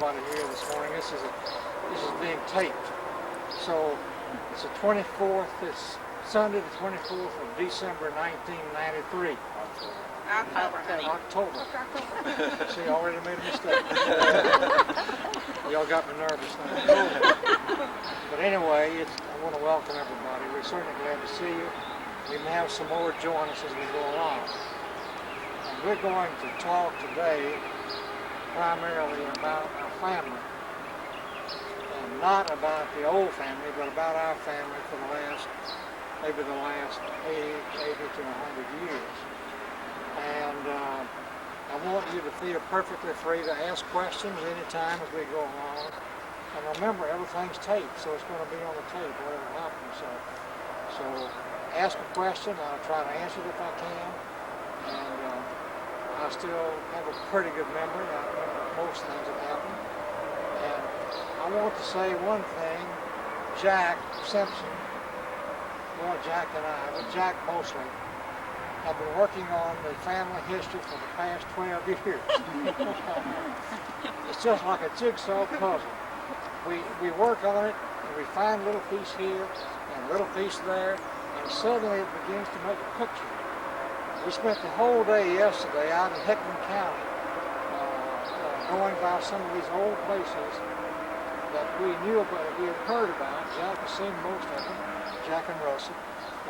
everybody here this morning. This is being taped. So it's the 24th. It's Sunday, the 24th of December, 1993. October. See, I already made a mistake. Y'all got me nervous now. But anyway, I want to welcome everybody. We're certainly glad to see you. We may have some more join us as we go along. And we're going to talk today primarily about our family. And not about the old family, but about our family for maybe the last 80 to 100 years. And I want you to feel perfectly free to ask questions anytime as we go along. And remember, everything's taped, so it's going to be on the tape, whatever happens. So ask a question. I'll try to answer it if I can. And I still have a pretty good memory. I remember most things that happened. And I want to say one thing. Jack Simpson, well, Jack and I, but Jack mostly, have been working on the family history for the past 12 years. It's just like a jigsaw puzzle. We work on it, and we find a little piece here and a little piece there, and suddenly it begins to make a picture. We spent the whole day yesterday out in Hickman County going by some of these old places that we knew about, we had heard about. Jack has seen most of them, Jack and Russell,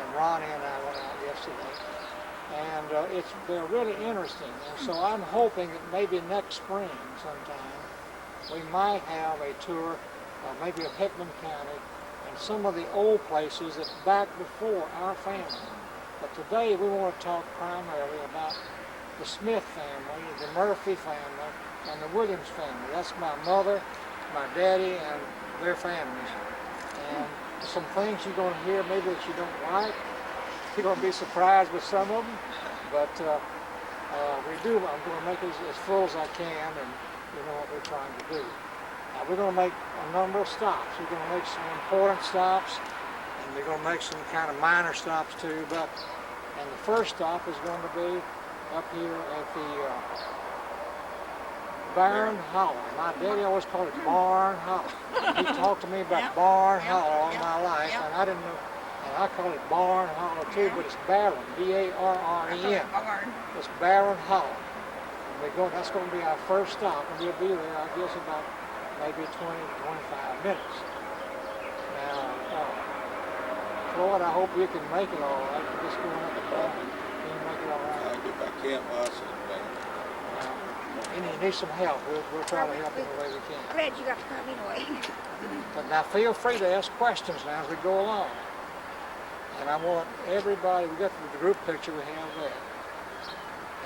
and Ronnie and I went out yesterday. And they're really interesting. And so I'm hoping that maybe next spring sometime we might have a tour maybe of Hickman County and some of the old places that back before our family. But today we want to talk primarily about the Smith family, the Murphy family, and the Williams family. That's my mother, my daddy, and their families. And some things you're going to hear maybe that you don't like. You're going to be surprised with some of them, but I'm going to make it as full as I can, and you know what we're trying to do. Now, we're going to make a number of stops. We're going to make some important stops, and we're going to make some kind of minor stops too, and the first stop is going to be up here at the Barn Hollow. My daddy always called it Barn Hollow. He talked to me about Barn Hollow all my life, and I didn't know. And I call it Barn Hollow too, but it's Barren, B-A-R-R-E-N. It's Barren Hollow. And that's going to be our first stop, and we'll be there, I guess, about maybe 20 to 25 minutes. Now, Floyd, I hope you can make it all right. You're just going up and down. Can you make it all right? If I can't, I'll sit back. You need some help. We'll try to help you the way we can. I'm glad you got to come anyway. But now feel free to ask questions now as we go along. And I want everybody, we got the group picture we have there.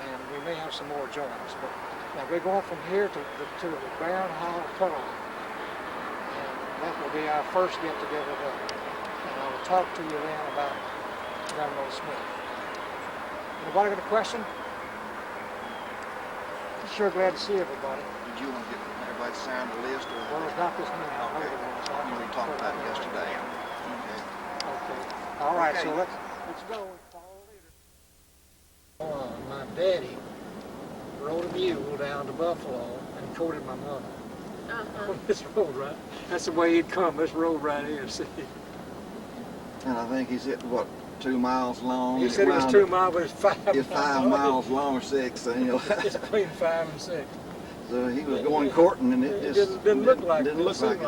And we may have some more joins. But now we're going from here to the Barren Hollow Tunnel. And that will be our first get together there. And I will talk to you then about Grandma Smith. Anybody got a question? Sure glad to see everybody. Did you want to get everybody to sign the list? Or? Well, it's not this minute. Okay. We talked about it yesterday. Okay. All right, okay. So let's go and follow later. My daddy rode a mule down to Buffalo and courted my mother. On this road, right? That's the way he'd come, this road right here, see? And I think he's at, what, 2 miles long? He said it was 2 miles, but it's 5 miles. It's 5 miles long or 6, so, you know. It's between 5 and 6. So he was going courting, and it just didn't look like it. Didn't look like it.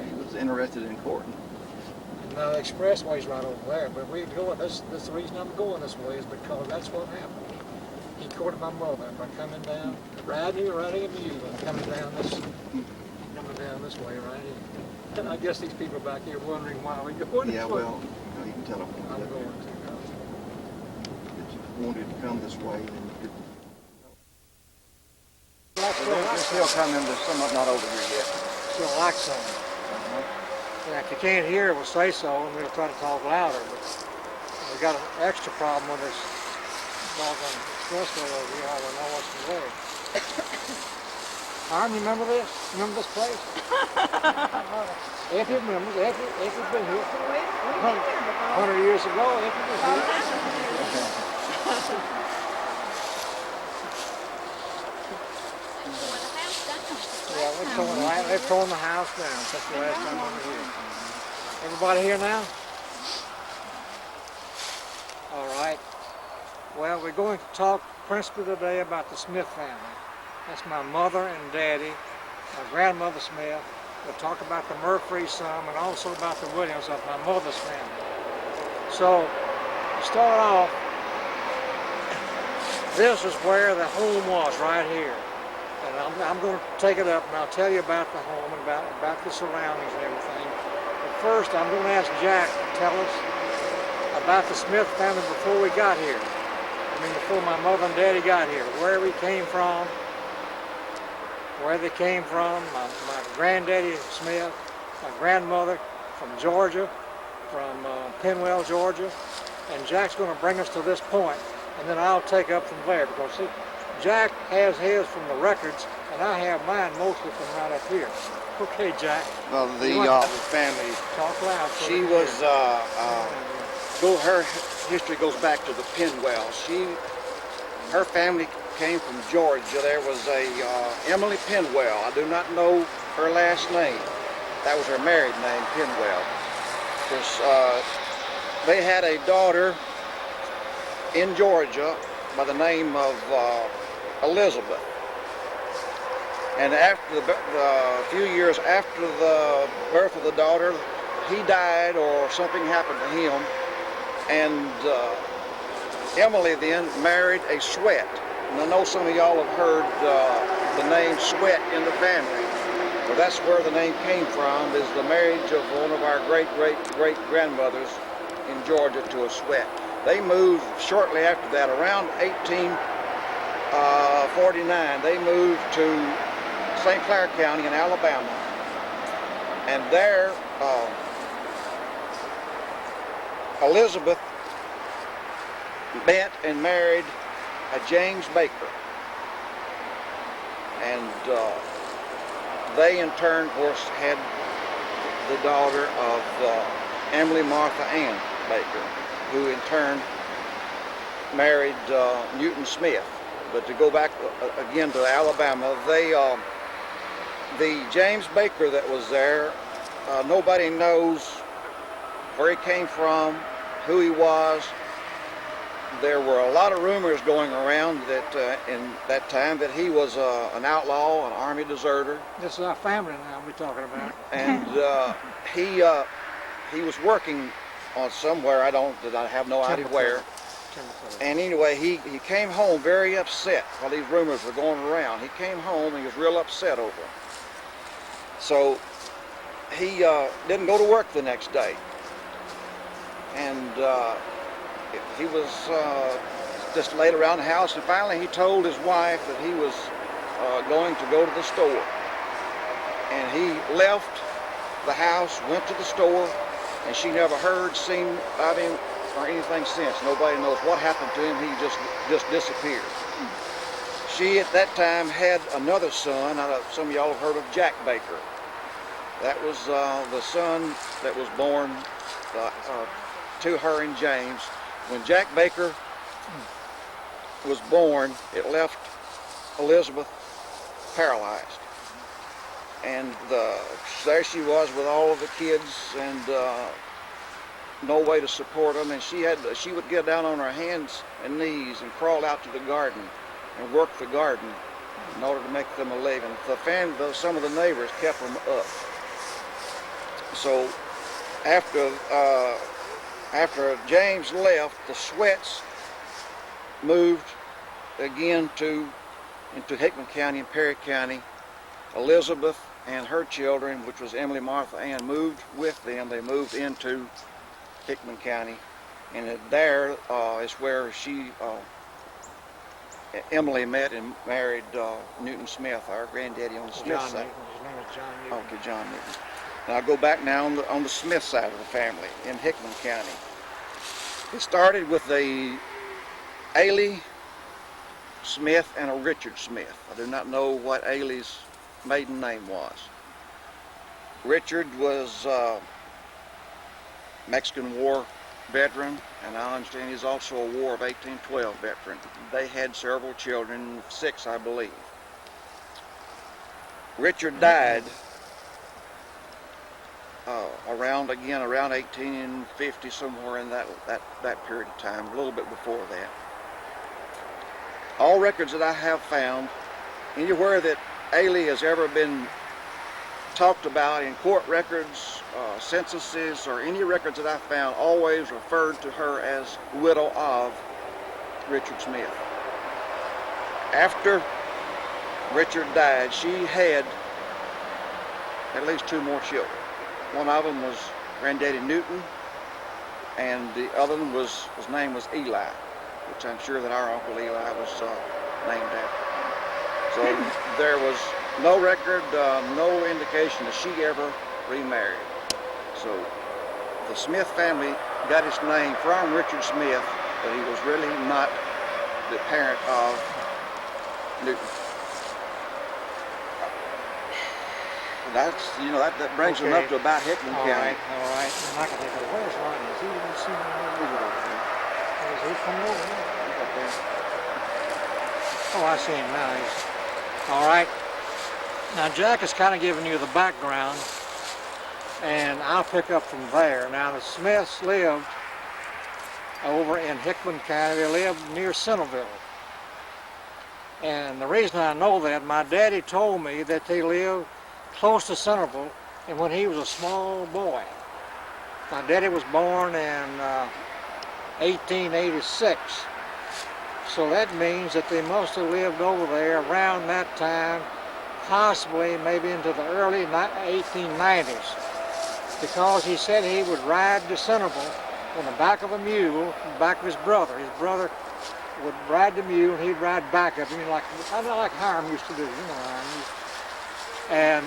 He was interested in courting. Now the expressway's right over there, but we're going. That's the reason I'm going this way is because that's what happened. He courted my mother by coming down, riding a mule, and coming down this way right here. And I guess these people back here wondering why we going. Yeah, well, you can tell them. I'm going to. If you wanted to come this way, then you could. They're still coming, but some are not over here yet. Still like something. Now, if you can't hear, we'll say so, and we'll try to talk louder. But we got an extra problem with this doggone expressway over here. I don't know what's the way. Harm, you remember this? Remember this place? Effie remembers. Effie's been here 100 years ago. Effie was here. Yeah, They've torn the house down since the last time we were here. Everybody here now? All right. Well, we're going to talk principally today about the Smith family. That's my mother and daddy, my grandmother Smith. We'll talk about the Murphys some and also about the Williams of my mother's family. So, to start off, this is where the home was, right here. And I'm going to take it up and I'll tell you about the home and about the surroundings and everything. But first, I'm going to ask Jack to tell us about the Smith family before we got here. I mean, before my mother and daddy got here, where we came from, where they came from. My granddaddy Smith, my grandmother from Georgia, from Penwell, Georgia. And Jack's going to bring us to this point, and then I'll take up from there, because see, Jack has his from the records, and I have mine mostly from right up here. Okay, Jack. Well, the family, talk loud. she was, her history goes back to the Penwell. Her family came from Georgia. There was a Emily Penwell. I do not know her last name. That was her married name, Penwell. They had a daughter in Georgia by the name of Elizabeth. And after a few years after the birth of the daughter, he died or something happened to him. And Emily then married a Sweat. And I know some of y'all have heard the name Sweat in the family. Well, that's where the name came from, is the marriage of one of our great-great-great-grandmothers in Georgia to a Sweat. They moved shortly after that, around 1849, they moved to St. Clair County in Alabama. And there, Elizabeth met and married a James Baker. And they in turn, of course, had the daughter of Emily Martha Ann Baker, who in turn married Newton Smith. But to go back again to Alabama, the James Baker that was there, nobody knows where he came from, who he was. There were a lot of rumors going around that in that time that he was an outlaw, an army deserter. This is our family now we're talking about. And he was working on somewhere, I have no idea where. And anyway, he came home very upset while these rumors were going around. He came home and he was real upset over it. So he didn't go to work the next day. And he was just laid around the house, and finally he told his wife that he was going to go to the store. And he left the house, went to the store, and she never heard, seen about him or anything since. Nobody knows what happened to him. He just disappeared. She at that time had another son. Some of y'all have heard of Jack Baker. That was the son that was born to her and James. When Jack Baker was born, it left Elizabeth paralyzed. And there she was with all of the kids and no way to support them. And she would get down on her hands and knees and crawl out to the garden and work the garden in order to make them a living. Some of the neighbors kept them up. So after James left, the Sweats moved again into Hickman County and Perry County. Elizabeth and her children, which was Emily Martha Ann, moved with them. They moved into Hickman County, and there is where Emily met and married Newton Smith, our granddaddy on the Smith side. His name is John Newton. Okay, John Newton. Now I'll go back now on the Smith side of the family in Hickman County. It started with a Ailey Smith and a Richard Smith. I do not know what Ailey's maiden name was. Richard was Mexican War veteran, and I understand he's also a War of 1812 veteran. They had several children, 6 I believe. Richard died around 1850, somewhere in that period of time, a little bit before that. All records that I have found, anywhere that Ailey has ever been talked about in court records, censuses, or any records that I found, always referred to her as widow of Richard Smith. After Richard died, she had at least 2 more children. One of them was Granddaddy Newton, and the other one his name was Eli, which I'm sure that our Uncle Eli was named after. So there was no record, no indication that she ever remarried. So the Smith family got its name from Richard Smith, but he was really not the parent of Newton. That's, that brings him up to about Hickman County. All right. And I can think of where's Ronnie? Is he even seen him? Is he coming over here? Oh, I see him now. All right. Now, Jack is kind of giving you the background, and I'll pick up from there. Now, the Smiths lived over in Hickman County. They lived near Centerville. And the reason I know that, my daddy told me that they lived close to Centerville, and when he was a small boy. My daddy was born in 1886, so that means that they must have lived over there around that time, possibly maybe into the early 1890s, because he said he would ride to Centerville on the back of a mule, on the back of his brother. His brother would ride the mule, and he'd ride back of him, like Hiram used to do, Hiram used to. And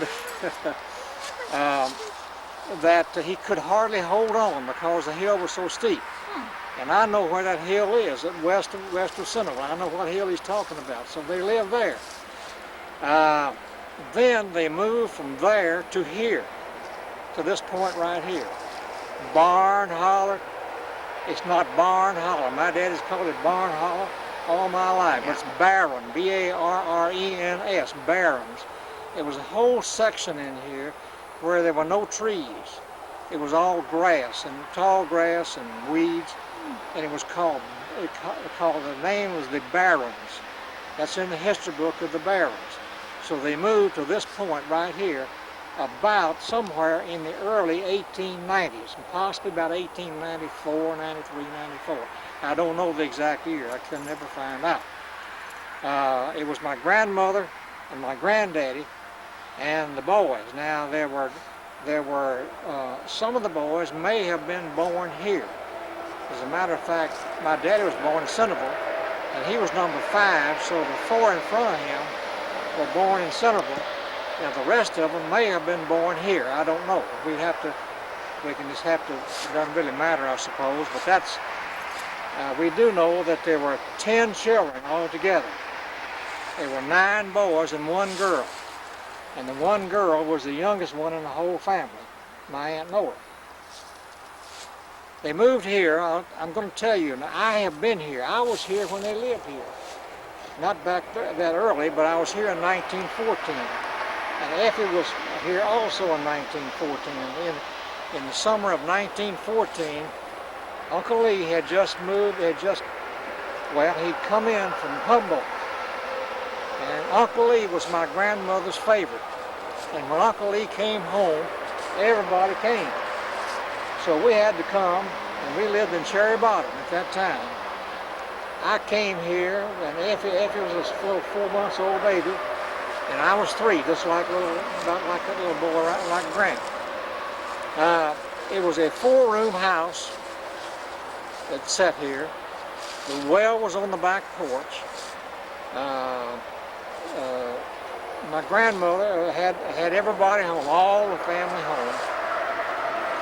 that he could hardly hold on because the hill was so steep. And I know where that hill is, west of Centerville. I know what hill he's talking about. So they lived there. Then they moved from there to here, to this point right here. Barn Holler. It's not Barn Holler. My daddy's called it Barn Holler all my life. It's Barren, B-A-R-R-E-N-S, Barrens. It was a whole section in here where there were no trees. It was all grass, and tall grass and weeds, and it was the name was the Barrens. That's in the history book of the Barrens. So they moved to this point right here about somewhere in the early 1890s, and possibly about 1894, 93, 94. I don't know the exact year. I could never find out. It was my grandmother and my granddaddy and the boys. Now there were some of the boys may have been born here. As a matter of fact, my daddy was born in Centerville, and he was number 5, so the 4 in front of him were born in Centerville, and the rest of them may have been born here. I don't know. We can just have to, it doesn't really matter, I suppose, but that's, we do know that there were 10 children altogether. There were 9 boys and 1 girl. And the 1 girl was the youngest one in the whole family, my Aunt Nora. They moved here. I'm going to tell you, now, I have been here. I was here when they lived here. Not back that early, but I was here in 1914. And Effie was here also in 1914. In the summer of 1914, Uncle Lee had just moved, he'd come in from Humboldt. And Uncle Lee was my grandmother's favorite. And when Uncle Lee came home, everybody came. So we had to come, and we lived in Cherry Bottom at that time. I came here, and Effie was a little 4-month-old baby, and I was 3, just like about like that little boy, right, like Grant. It was a 4-room house that sat here. The well was on the back porch. My grandmother had everybody home, all the family home.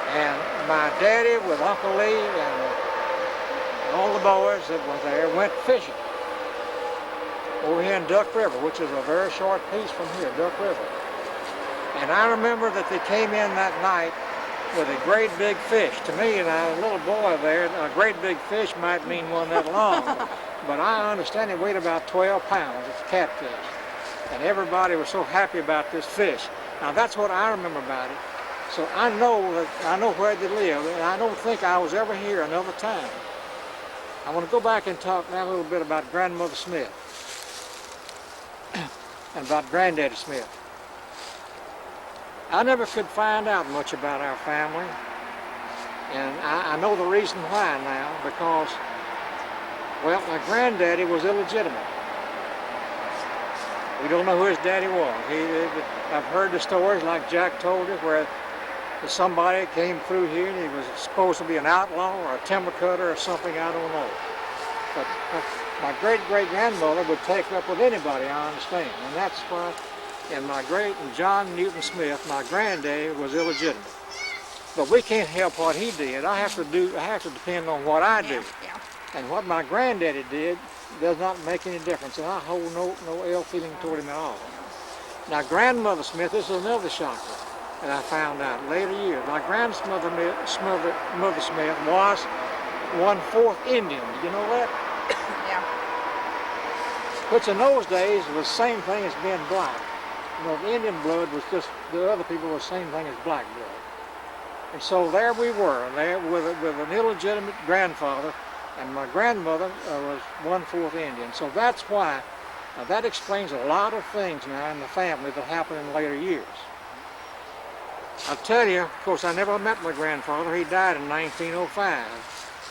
And my daddy with Uncle Lee and all the boys that were there went fishing over here in Duck River, which is a very short piece from here, Duck River. And I remember that they came in that night with a great big fish. To me, and a little boy there, a great big fish might mean one that long, but I understand it weighed about 12 pounds. It's a catfish. and everybody was so happy about this fish. Now that's what I remember about it. So I know where they live, and I don't think I was ever here another time. I want to go back and talk now a little bit about Grandmother Smith and about Granddaddy Smith. I never could find out much about our family, and I know the reason why now, because, well, my granddaddy was illegitimate. We don't know who his daddy was. I've heard the stories like Jack told us where somebody came through here and he was supposed to be an outlaw or a timber cutter or something, I don't know. But my great-great-grandmother would take up with anybody, I understand, and that's why. And my great and John Newton Smith, my granddaddy, was illegitimate. But we can't help what he did. I have to depend on what I do. Yeah. And what my granddaddy did does not make any difference, and I hold no ill feeling toward him at all. Now, Grandmother Smith, this is another shocker that I found out later years. My grandmother Mother Smith was 1/4 Indian. Did you know that? Yeah. Which in those days was the same thing as being black. You know, the Indian blood was just, the other people were the same thing as black blood. And so there we were, there with an illegitimate grandfather, and my grandmother was 1/4 Indian. So that's why, that explains a lot of things now in the family that happened in later years. I'll tell you, of course, I never met my grandfather. He died in 1905.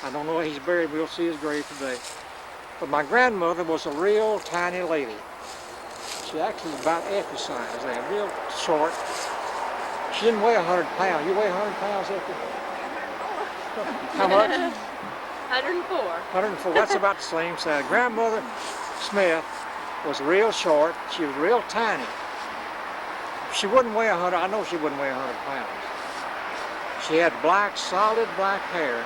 I don't know where he's buried. We'll see his grave today. But my grandmother was a real tiny lady. She actually was about Effie's size there, real short. She didn't weigh 100 pounds. You weigh 100 pounds, Effie? How much? 104. 104. That's about the same size. Grandmother Smith was real short. She was real tiny. She wouldn't weigh 100. I know she wouldn't weigh 100 pounds. She had black, solid black hair.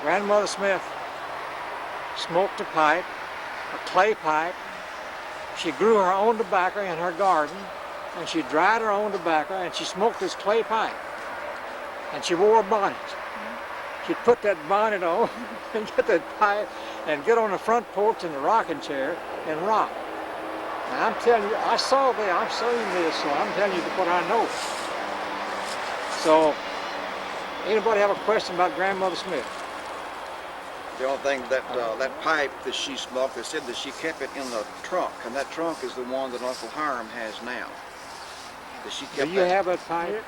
Grandmother Smith smoked a pipe, a clay pipe. She grew her own tobacco in her garden, and she dried her own tobacco, and she smoked this clay pipe. And she wore a bonnet. She'd put that bonnet on and get that pipe and get on the front porch in the rocking chair and rock. Now I'm telling you, I saw that, I'm saying this, so I'm telling you what I know. So, anybody have a question about Grandmother Smith? The only thing that that pipe that she smoked, they said that she kept it in the trunk, and that trunk is the one that Uncle Hiram has now. That she kept. Do you have that pipe?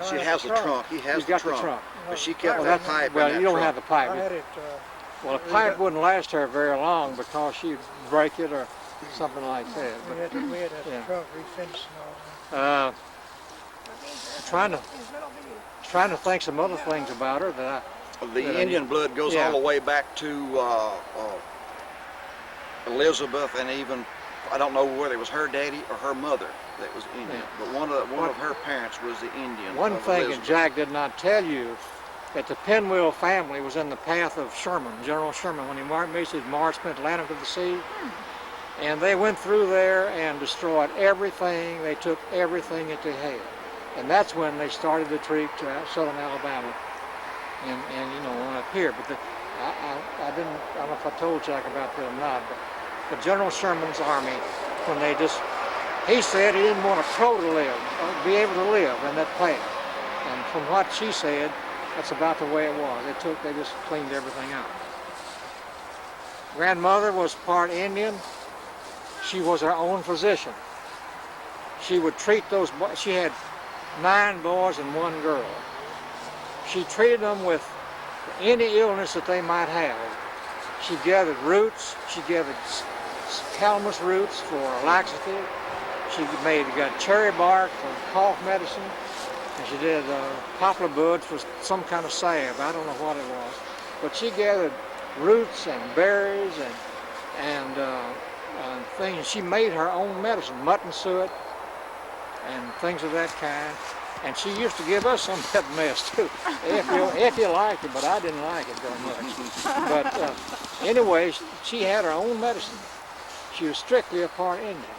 She has the trunk. He has He's the got trunk. the trunk. But she kept Well, that that's, pipe well, in that you don't trunk. have the pipe. I had it. Well, the pipe wouldn't last her very long because she'd break it or something like that. We had that yeah. truck refenced and all Trying to think some other things about her that The Indian blood goes yeah. all the way back to Elizabeth, and even I don't know whether it was her daddy or her mother that was Indian, Yeah. but one of her parents was the Indian. One of thing that Elizabeth. Jack did not tell you, that the Pinwheel family was in the path of Sherman, General Sherman, when he made his march from Atlanta to the sea. And they went through there and destroyed everything. They took everything that they had. And that's when they started the trip to southern Alabama and you know, on up here. But I don't know if I told Jack about that or not, but General Sherman's army, when he said he didn't want a crow to live, or be able to live in that path. And from what she said, that's about the way it was. They just cleaned everything out. Grandmother was part Indian. She was her own physician. She would treat those boys. She had 9 boys and 1 girl. She treated them with any illness that they might have. She gathered roots. She gathered calamus roots for laxative. She got cherry bark for cough medicine. And she did poplar buds for some kind of salve. I don't know what it was. But she gathered roots and berries and things. She made her own medicine, mutton suet and things of that kind. And she used to give us some of that mess too. If you liked it, but I didn't like it very much. But anyway, she had her own medicine. She was strictly a part Indian.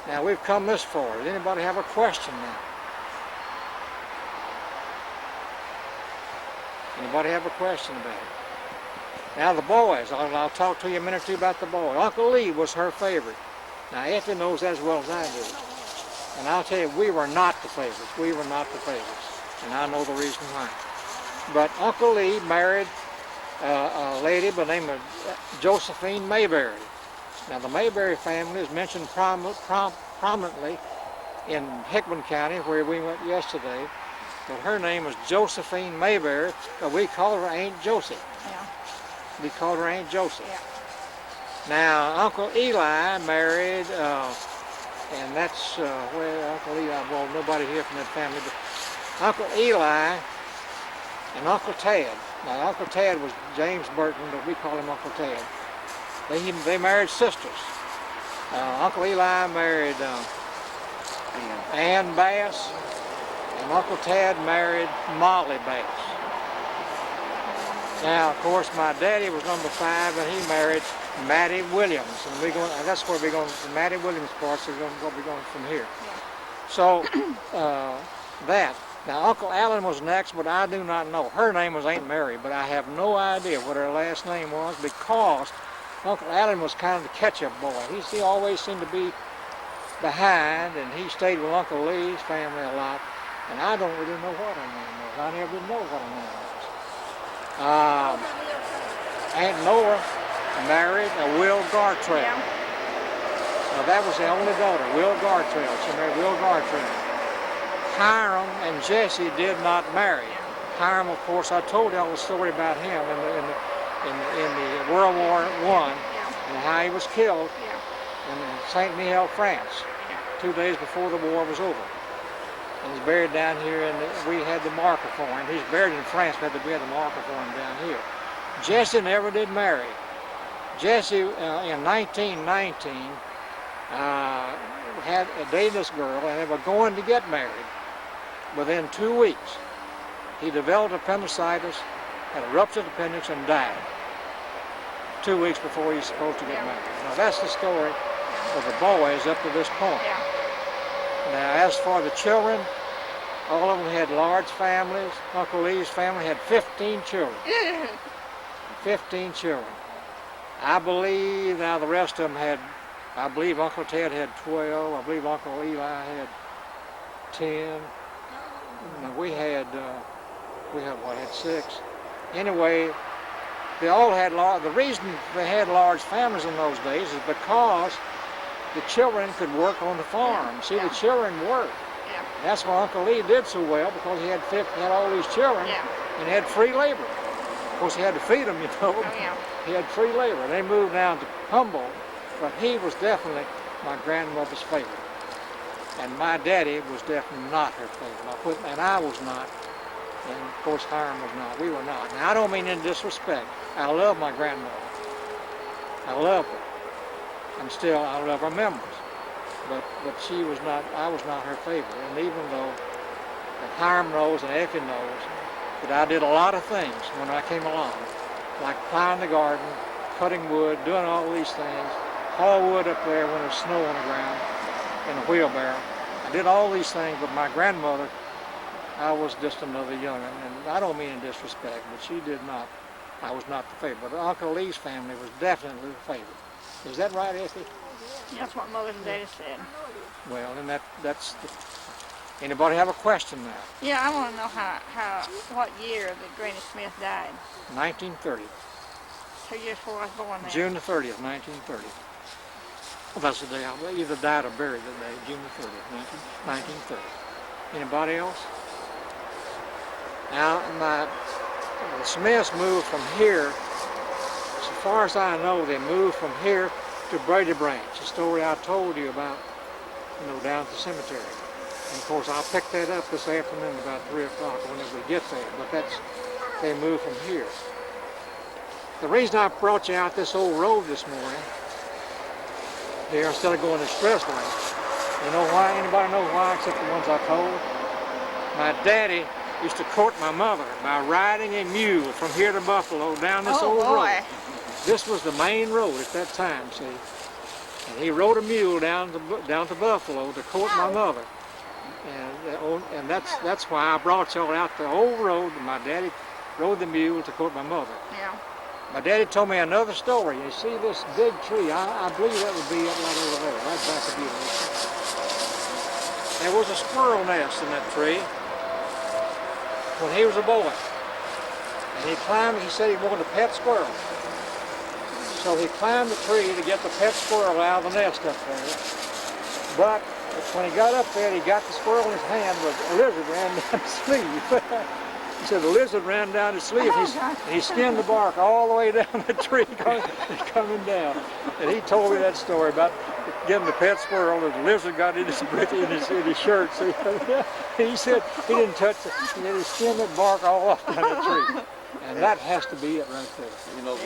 Now we've come this far. Does anybody have a question now? Anybody have a question about it? Now the boys, I'll talk to you a minute or two about the boys. Uncle Lee was her favorite. Now Effie knows that as well as I do. And I'll tell you, we were not the favorites. We were not the favorites. And I know the reason why. But Uncle Lee married a lady by the name of Josephine Mayberry. Now the Mayberry family is mentioned prominently in Hickman County, where we went yesterday. But her name was Josephine Mayberry, but we call her Aunt Josie. Yeah. We called her Aunt Josie. Yeah. Now Uncle Eli married, and that's well, Uncle Eli. Well, nobody here from that family, but Uncle Eli and Uncle Tad. Now Uncle Tad was James Burton, but we call him Uncle Tad. They married sisters. Uncle Eli married Ann Bass, and Uncle Tad married Molly Bass. Now, of course, my daddy was number 5, and he married Mattie Williams, and that's where we're going. The Mattie Williams part, so we'll be going from here. Yeah. So that. Now, Uncle Allen was next, but I do not know. Her name was Aunt Mary, but I have no idea what her last name was because Uncle Allen was kind of the catch-up boy. He always seemed to be behind, and he stayed with Uncle Lee's family a lot, and I don't really know what her name was. I never did know what her name was. Aunt Nora married a Will Gartrell. Yeah. Now that was the only daughter, Will Gartrell. She married Will Gartrell. Hiram and Jesse did not marry. Hiram, of course, I told y'all the story about him in the World War I and how he was killed in St. Mihiel, France, 2 days before the war was over. And he's buried down here, and we had the marker for him. He's buried in France, but we had the marker for him down here. Jesse never did marry. Jesse, in 1919, had dated this girl, and they were going to get married. Within 2 weeks, he developed appendicitis, had a ruptured appendix, and died 2 weeks before he was supposed to get married. Now that's the story of the boys up to this point. Now, as for the children, all of them had large families. Uncle Lee's family had 15 children. 15 children. I believe now the rest of them had, I believe Uncle Ted had 12. I believe Uncle Eli had 10. Now we had 6. Anyway, they all had large, the reason they had large families in those days is because the children could work on the farm. See, the children worked. That's why Uncle Lee did so well, because he had all these children and had free labor. Of course, he had to feed them, you know. He had free labor. They moved down to Humboldt, but he was definitely my grandmother's favorite. And my daddy was definitely not her favorite. And I was not. And of course, Hiram was not. We were not. Now, I don't mean in disrespect. I love my grandmother. I love her. And still, I love her memories. But she was not, I was not her favorite. And even though Hiram knows and Effie knows that I did a lot of things when I came along, like plowing the garden, cutting wood, doing all these things, haul wood up there when there's snow on the ground in a wheelbarrow. I did all these things, but my grandmother, I was just another young'un. And I don't mean in disrespect, but she did not, I was not the favorite. But Uncle Lee's family was definitely the favorite. Is that right, Effie? That's what Mother and Daddy said. Well, and that's anybody have a question now? Yeah, I want to know what year that Granny Smith died. 1930. 2 years before I was born there. June the 30th, 1930. Well, that's the day I either died or buried that day, June the 30th, 1930. Anybody else? Now, the Smiths moved from here. As far as I know, they moved from here to Brady Branch, the story I told you about, down at the cemetery. And of course, I'll pick that up this afternoon about 3 o'clock whenever we get there, but they moved from here. The reason I brought you out this old road this morning, here, instead of going the expressway, you know why? Anybody know why, except the ones I told? My daddy used to court my mother by riding a mule from here to Buffalo down this old road. This was the main road at that time, see. And he rode a mule down to Buffalo to court my mother. And that's why I brought y'all out the old road. My daddy rode the mule to court my mother. Yeah. My daddy told me another story. You see this big tree, I believe that would be up right over there, right back of you. There was a squirrel nest in that tree when he was a boy. And he climbed, he said he wanted a pet squirrel. So he climbed the tree to get the pet squirrel out of the nest up there. But when he got up there, he got the squirrel in his hand, but a lizard ran down his sleeve. He said the lizard ran down his sleeve. He skinned the bark all the way down the tree, coming down. And he told me that story about getting the pet squirrel. The lizard got in his shirt. So he said he didn't touch it. He had to skin that bark all off down the tree. And that has to be it right there. You know,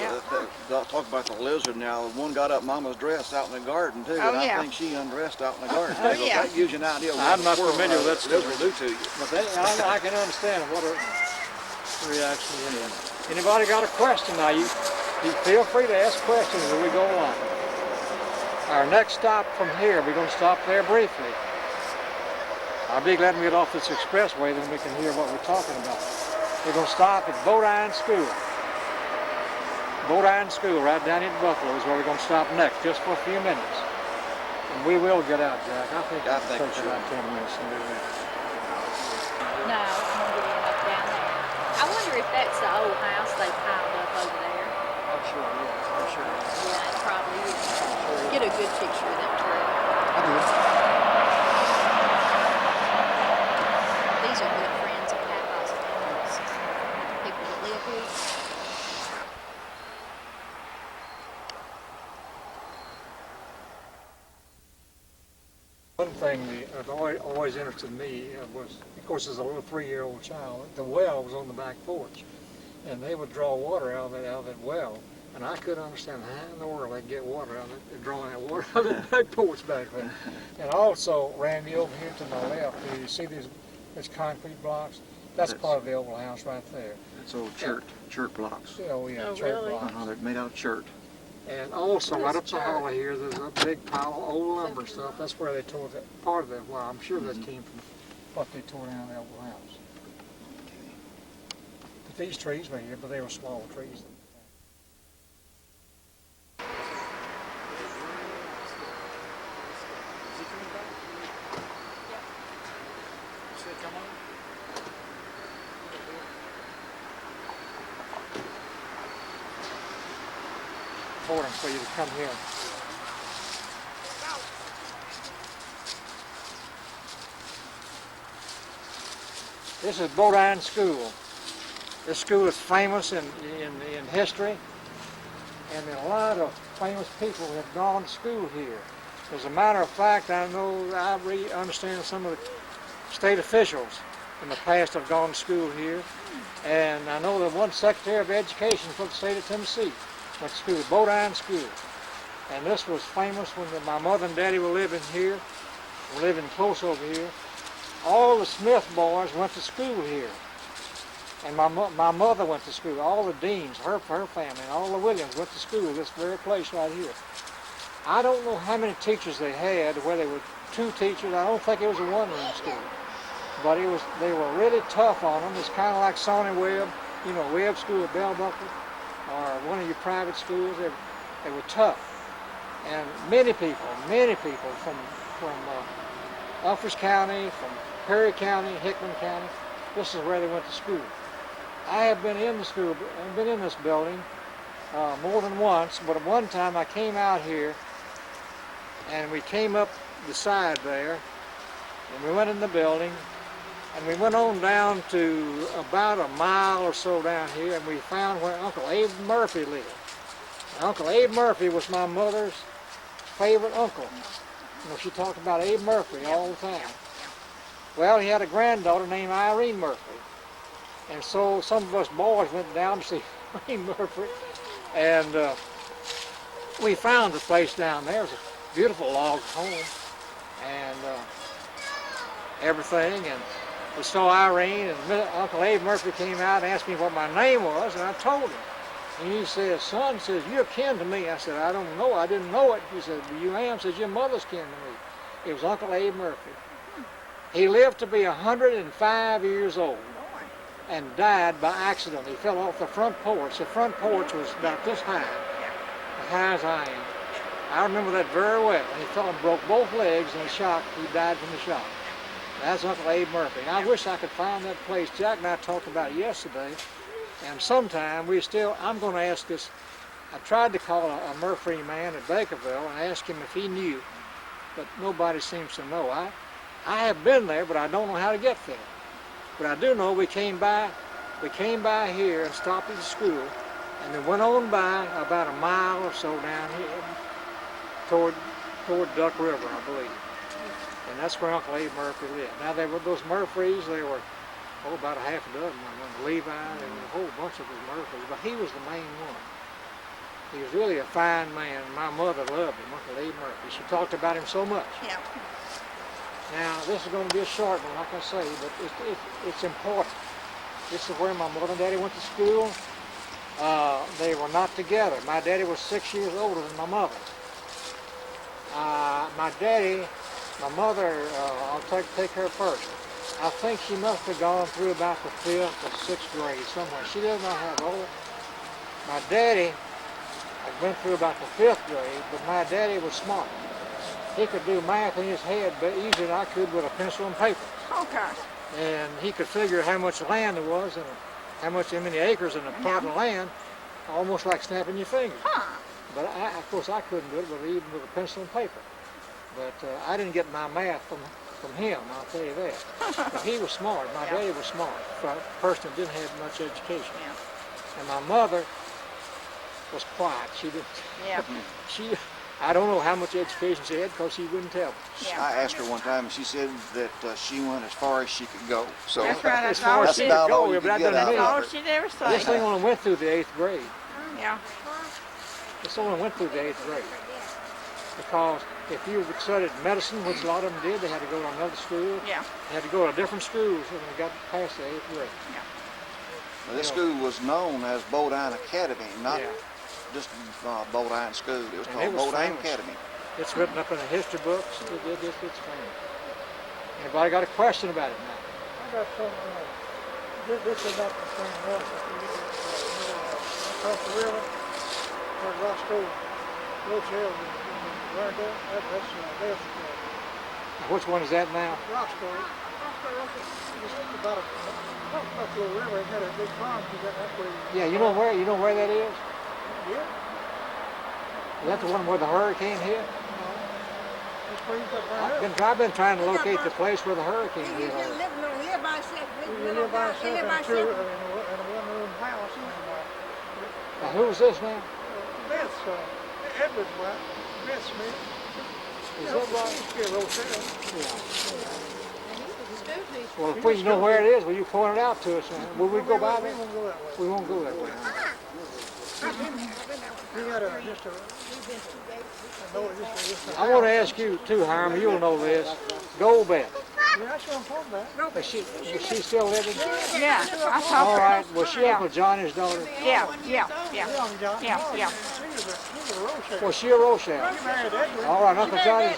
talk about the lizard now. One got up Mama's dress out in the garden too, and I think she undressed out in the garden. That gives you an idea of what I'm not familiar with that story. Lizard will do to you. But I can understand what a reaction is. Anybody got a question now? You feel free to ask questions as we go along. Our next stop from here, we're going to stop there briefly. I'll be glad to get off this expressway, then we can hear what we're talking about. We're going to stop at Bodine School. Bodine School, right down in Buffalo, is where we're going to stop next, just for a few minutes. And we will get out, Jack. I think it'll take about 10 minutes to do that. No, I'm going to get up down there. I wonder if that's the old house they piled up over there. I'm sure, yeah. I'm sure. Yeah, it probably is. Get a good picture of that tree. I do. These are good friends of Papa's families. People that live here. One thing that always interested me was, of course, as a little 3-year-old child, the well was on the back porch, and they would draw water out of that well, and I couldn't understand how in the world they'd get water out of it, drawing that water out of that back porch back there. And also, Randy, over here to my left, do you see these concrete blocks? That's part of the old house right there. It's old chert blocks. Oh yeah, Oh, chert really? blocks. They're made out of chert. And also, right up the hall here, there's a big pile of old lumber stuff. That's where they tore that part of that. Well, I'm sure that came from what they tore down in the old house. But these trees were here, but they were small trees. Important for you to come here. This is Bodine School. This school is famous in history, and a lot of famous people have gone to school here. As a matter of fact, I know I understand some of the state officials in the past have gone to school here, and I know that one Secretary of Education for the state of Tennessee went to school, Bodine School. And this was famous when my mother and daddy were living here, were living close over here. All the Smith boys went to school here. And my mother went to school. All the Deans, her family, and all the Williams went to school, this very place right here. I don't know how many teachers they had, whether they were 2 teachers. I don't think it was a one-room school. But they were really tough on them. It's kind of like Sonny Webb, you know, Webb School at Bell Buckle, or one of your private schools. They were tough. And many people from Humphries County, from Perry County, Hickman County, this is where they went to school. I have been in the school, I've been in this building more than once, but at one time I came out here and we came up the side there and we went in the building and we went on down to about a mile or so down here and we found where Uncle Abe Murphy lived. Uncle Abe Murphy was my mother's favorite uncle. You know, she talked about Abe Murphy all the time. Well, he had a granddaughter named Irene Murphy. And so some of us boys went down to see Irene Murphy. And we found the place down there. It was a beautiful log home and everything. And we saw Irene, and Uncle Abe Murphy came out and asked me what my name was, and I told him. And he says, son, says, you're kin to me. I said, I don't know. I didn't know it. He said, well, you am. Says, your mother's kin to me. It was Uncle Abe Murphy. He lived to be 105 years old. and died by accident. He fell off the front porch. The front porch was about this high, as high as I am. I remember that very well. And he fell and broke both legs in the shock. He died from the shock. That's Uncle Abe Murphy. And I wish I could find that place. Jack and I talked about it yesterday. And sometime I'm going to ask this. I tried to call a Murphy man at Bakerville and ask him if he knew, but nobody seems to know. I have been there, but I don't know how to get there. But I do know we came by here and stopped at the school, and then went on by about a mile or so down here toward Duck River, I believe. And that's where Uncle Abe Murphy lived. Now, there were those Murphys. There were about a half a dozen. Levi and a whole bunch of those Murphys, but he was the main one. He was really a fine man. My mother loved him, Uncle Abe Murphy. She talked about him so much. Yeah. Now, this is going to be a short one, like I say, but it's important. This is where my mother and daddy went to school. They were not together. My daddy was 6 years older than my mother. My mother, I'll take her first. I think she must have gone through about the 5th or 6th grade somewhere. She does not have older. My daddy had went through about the 5th grade, but my daddy was smart. He could do math in his head easier than I could with a pencil and paper. Oh, gosh. And he could figure how much land there was and how many acres in a plot of land, almost like snapping your fingers. Huh. But of course I couldn't do it, but even with a pencil and paper. But I didn't get my math from him, I'll tell you that. But he was smart. My daddy was smart for a person that didn't have much education. Yeah. And my mother was quiet. She didn't. Yeah. I don't know how much education she had because she wouldn't tell me. Yeah. I asked her one time, and she said that she went as far as she could go. So That's right. As far as that's she could about all go, you but could that get out doesn't of all her. she ever This said. thing only went through the 8th grade. Yeah. This only went through the 8th grade. Because if you studied medicine, which a lot of them did, they had to go to another school. Yeah. They had to go to different schools when they got past the 8th grade. Now, this school was known as Bodine Academy, not Yeah. just Bodine School. It was And called it was Bodine famous. Academy. It's written up in the history books. It's famous. Anybody got a question about it now? I got some, this is not the same one, but across the river, where Roscoe, Rochelle, right there, that's Which one is that now? Roscoe, just about a little river, it had a big farm, that's where Yeah, you know where that is? Yeah, Is that the one where the hurricane hit? that's where you got burned up. I've been trying to locate the place where the hurricane He hit. just living over here by himself. We live by ourselves in a one-room house, and Now, who's this now? Beth's, Edward's wife, Beth Smith. Is that right? She's Rochelle. Well, if we know where it is, will you point it out to us? Will we go by We there? won't go that way. We won't go that way. We got I want to ask you too, Hiram. You'll know this. Goldbeth. Yeah, that's what I'm talking about. Is she still living? Yeah. I All talked to her. right. Was she Uncle Johnny's daughter? Yeah. Young John. Yeah. He was a Rochelle. Was she a Rochelle? He married Edward. All right, Uncle Johnny's.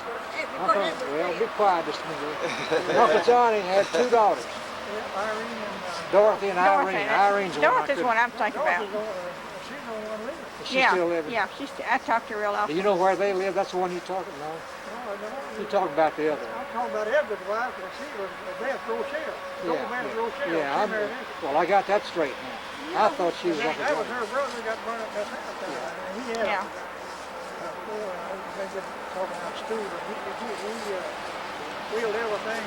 Well, be quiet just a minute. Uncle Johnny had 2 daughters, Yeah, Irene and Dorothy and Irene. Irene's the one I Dorothy's couldn't- what I'm thinking about. she's the one living. Is she still living? Yeah. I talked to her real Do often. you know where they live? That's the one you talking about? No, I don't. You talk about the other one. I'm talking about Edward's wife, but she was Beth Rochelle. Goldbeth Rochelle. Yeah. She married Edward. Well, I got that straight now. I thought she was Uncle That was Johnny. her brother who got burned up that house. And he had Yeah. they get talking about school, but he willed everything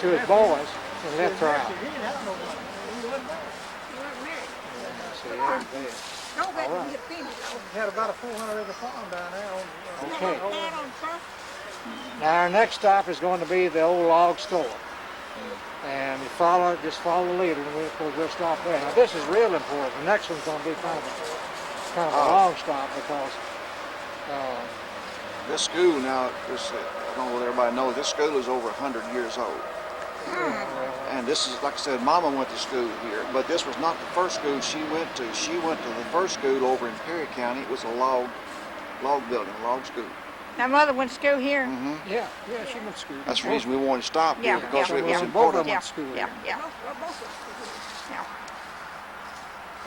To his boys and left her out. He didn't have no money. He wasn't married. See, that's bad. Don't let All him right. get finished. He had about a 400 acre farm down there. Okay. Pad on first. Now our next stop is going to be the old log store. And you just follow the leader, and we'll stop there. Now this is real important. The next one's going to be kind of a long stop because This school now, I don't know whether everybody knows, this school is over 100 years old. And this is, like I said, Mama went to school here, but this was not the first school she went to. She went to the first school over in Perry County. It was a log building, log school. My mother went to school here. Yeah, she went to school. That's the reason we wanted to stop here, Yeah, because yeah, it was yeah. Both of important. them went to school Yeah, here. yeah.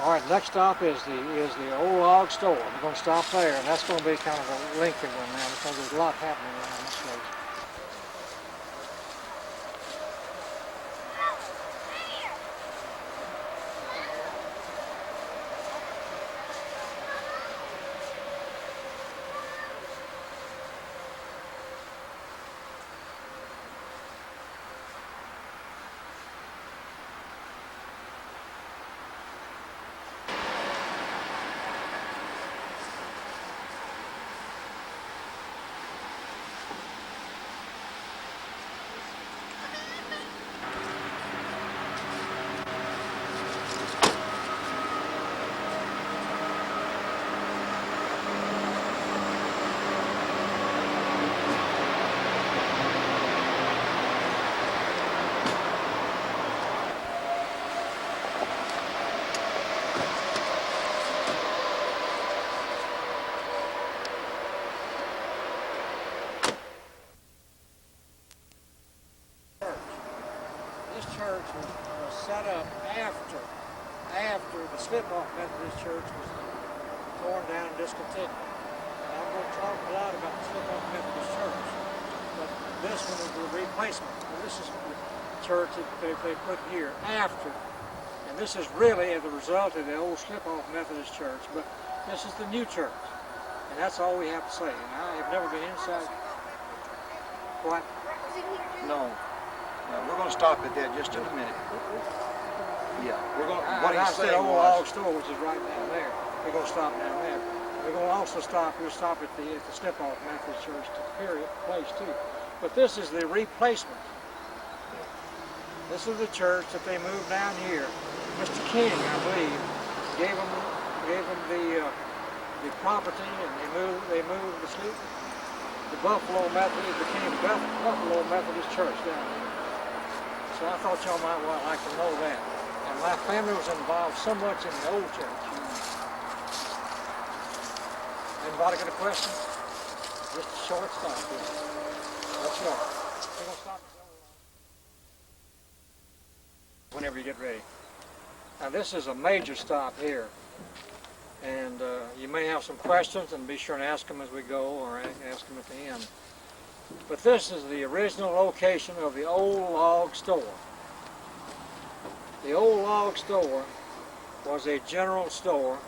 All right, next stop is the old log store. We're going to stop there, and that's going to be kind of a lengthy one now because there's a lot happening around this place. This church was set up after the slip-off Methodist church was torn down and discontinued. And I'm going to talk a lot about the slip-off Methodist church, but this one is the replacement. Well, this is the church that they put here after, and this is really the result of the old slip-off Methodist church, but this is the new church, and that's all we have to say. And I have never been inside. What? No. We're going to stop at that just in a minute. Yeah, we're going. What I he's said saying old was, log store, which is right down there. We're going to stop down there. We're going to also stop. We'll stop at the slip-off Methodist church place too. But this is the replacement. This is the church that they moved down here. Mr. King, I believe, gave them the property, and they moved the Buffalo Methodist became Buffalo Methodist Church down here. So I thought y'all might like to know that. And my family was involved so much in the old church. Anybody got a question? Just a short stop here. Let's go. We're going to stop whenever you get ready. Now this is a major stop here. And you may have some questions, and be sure and ask them as we go, or ask them at the end. But this is the original location of the old log store. The old log store was a general store.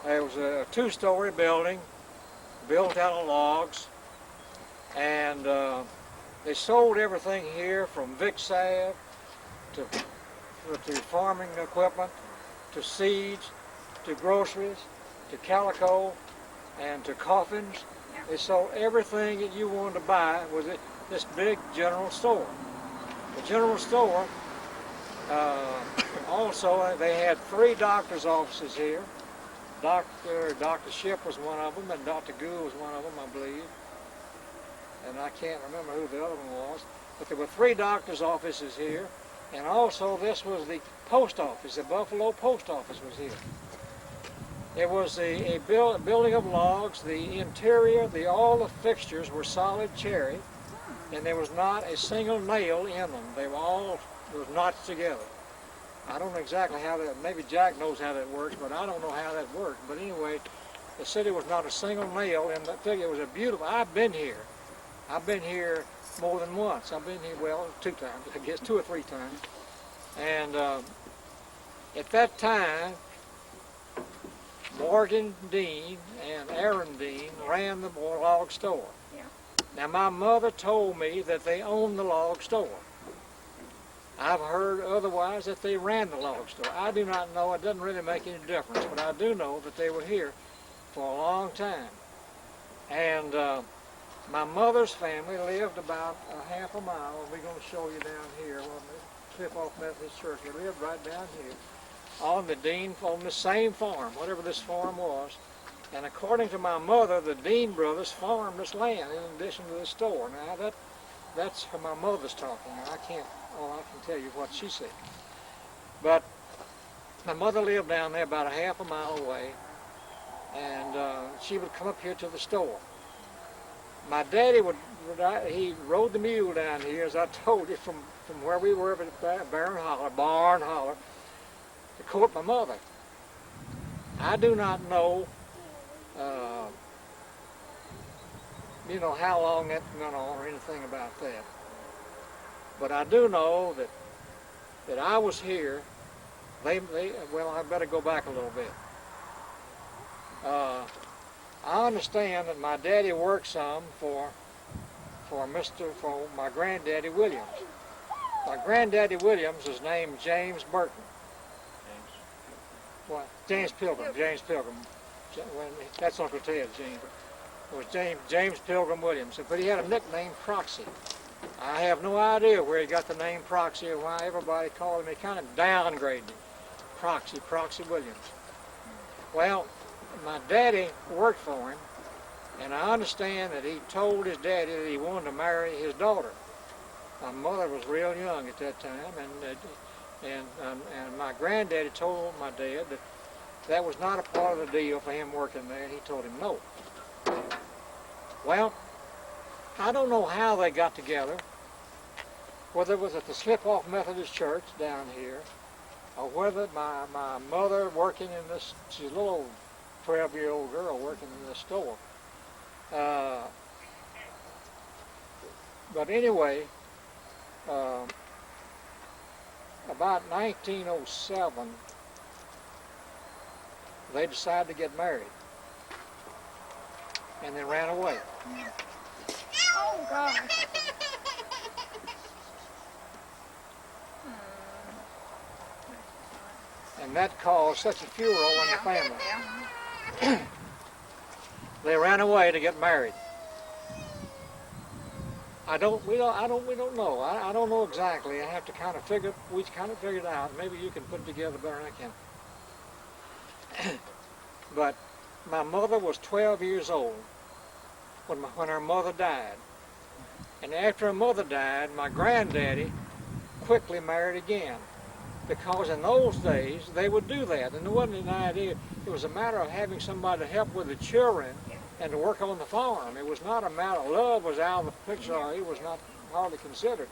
It was a two-story building built out of logs, and they sold everything here from Vic salve to farming equipment, to seeds, to groceries, to calico, and to coffins. They sold everything that you wanted to buy was at this big general store. The general store, also, they had 3 doctor's offices here. Dr. Ship was one of them, and Dr. Gould was one of them, I believe. And I can't remember who the other one was. But there were 3 doctor's offices here. And also, this was the post office. The Buffalo post office was here. It was a building of logs. The interior, all the fixtures were solid cherry, and there was not a single nail in them. They were all notched together. I don't know exactly how that, maybe Jack knows how that works, but I don't know how that worked. But anyway, the city was not a single nail in that thing. It was a beautiful, I've been here more than once. I've been here, well, 2 times, I guess 2 or 3 times. And at that time, Morgan Dean and Aaron Dean ran the log store. Yeah. Now my mother told me that they owned the log store. I've heard otherwise that they ran the log store. I do not know. It doesn't really make any difference, but I do know that they were here for a long time. And my mother's family lived about a half a mile. We're going to show you down here on the Slip-Off Methodist Church. They lived right down here on the same farm, whatever this farm was. And according to my mother, the Dean brothers farmed this land in addition to the store. Now that's my mother's talking. I can tell you what she said. But my mother lived down there about a half a mile away, and she would come up here to the store. my daddy he rode the mule down here, as I told you, from where we were at Barn Holler, to court my mother. I do not know, how long that went on or anything about that. But I do know that I was here. Well, I better go back a little bit. I understand that my daddy worked some for my granddaddy Williams. My granddaddy Williams was named James Burton. James Pilgrim. That's Uncle Ted, James. It was James Pilgrim Williams, but he had a nickname, Proxy. I have no idea where he got the name Proxy or why everybody called him. He kind of downgraded him. Proxy Williams. Well, my daddy worked for him, and I understand that he told his daddy that he wanted to marry his daughter. My mother was real young at that time, and my granddaddy told my dad that was not a part of the deal for him working there, and he told him no. Well, I don't know how they got together, whether it was at the Slip-Off Methodist Church down here, or whether my mother working in this, she's a little 12-year-old girl working in this store. But anyway, about 1907, they decided to get married, and they ran away. Oh, God. And that caused such a furor in the family. They ran away to get married. We don't know. I don't know exactly. I have to we kind of figured it out. Maybe you can put it together better than I can. But my mother was 12 years old when her mother died. And after her mother died, my granddaddy quickly married again. Because in those days, they would do that. And it wasn't an idea. It was a matter of having somebody to help with the children and to work on the farm. It was not a matter of love was out of the picture. It was not hardly considered.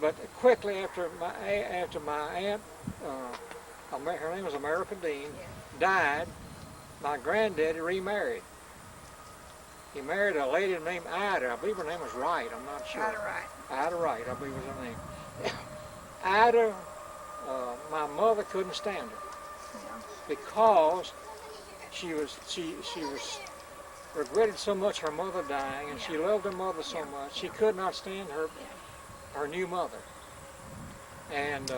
But quickly after my aunt, her name was America Dean, died, my granddaddy remarried. He married a lady named Ida. I believe her name was Wright. I'm not sure. Ida Wright, I believe was her name. Ida, my mother couldn't stand her because she regretted so much her mother dying, and she loved her mother so much she could not stand her new mother. And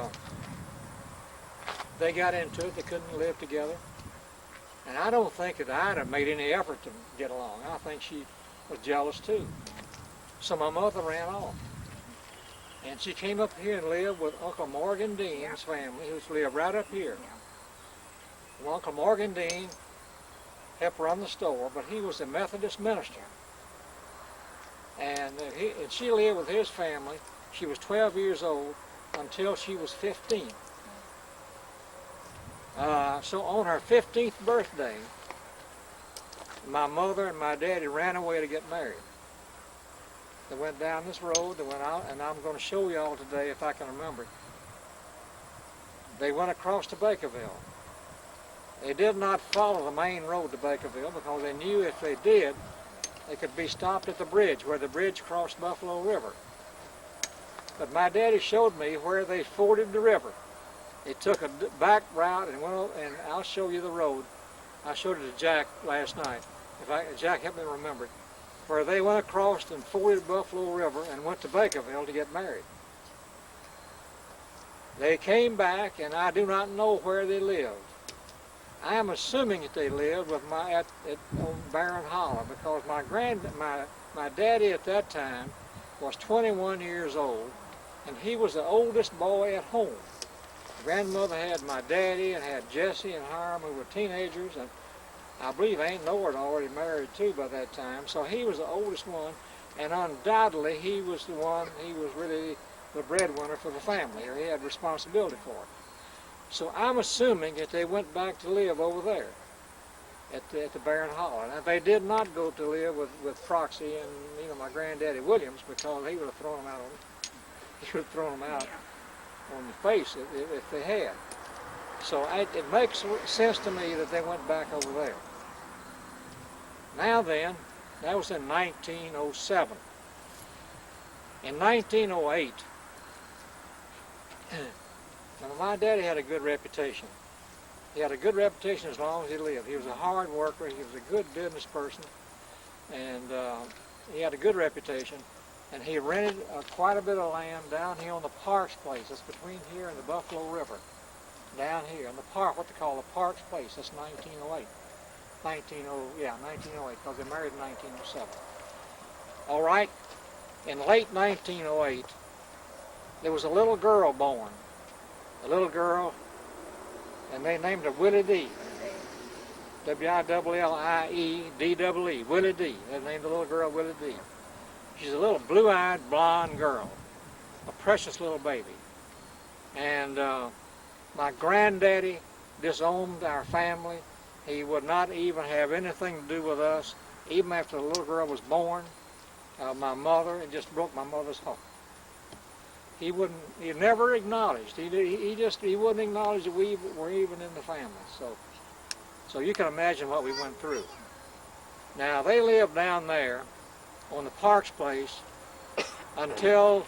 they got into it. They couldn't live together. And I don't think that Ida made any effort to get along. I think she was jealous too. So my mother ran off. And she came up here and lived with Uncle Morgan Dean's family, who lived right up here. Well, Uncle Morgan Dean helped run the store, but he was a Methodist minister. And she lived with his family. She was 12 years old until she was 15. So on her 15th birthday, my mother and my daddy ran away to get married. They went down this road, they went out, and I'm going to show you all today if I can remember it. They went across to Bakerville. They did not follow the main road to Bakerville because they knew if they did, they could be stopped at the bridge, where the bridge crossed Buffalo River. But my daddy showed me where they forded the river. They took a back route and went, and I'll show you the road. I showed it to Jack last night. Jack helped me remember it. Where they went across and forded Buffalo River and went to Bakerville to get married. They came back, and I do not know where they lived. I am assuming that they lived with on Barron Holler, because my daddy at that time was 21 years old, and he was the oldest boy at home. Grandmother had my daddy and had Jesse and Hiram, who were teenagers, and I believe Aunt Nora had already married too by that time, so he was the oldest one, and undoubtedly he was really the breadwinner for the family, or he had responsibility for it. So I'm assuming that they went back to live over there. at the Barren Holler. Now, they did not go to live with Proxy and my granddaddy Williams, because he would have thrown them out on the face if they had. So it makes sense to me that they went back over there. Now then, that was in 1907. In 1908, now my daddy had a good reputation. He had a good reputation as long as he lived. He was a hard worker. He was a good business person, and he had a good reputation. And he rented quite a bit of land down here on the Parks Place. That's between here and the Buffalo River. Down here in the park, what they call the Parks Place. That's 1908. 1908, because they married in 1907. All right. In late 1908, there was a little girl born. A little girl, and they named her Willie D. W-I-L-L-I-E-D-E-E, Willie D. They named the little girl Willie D. She's a little blue-eyed blonde girl, a precious little baby. And my granddaddy disowned our family. He would not even have anything to do with us, even after the little girl was born. My mother, it just broke my mother's heart. He never acknowledged. He wouldn't acknowledge that we were even in the family. So you can imagine what we went through. Now, they lived down there on the Parks Place until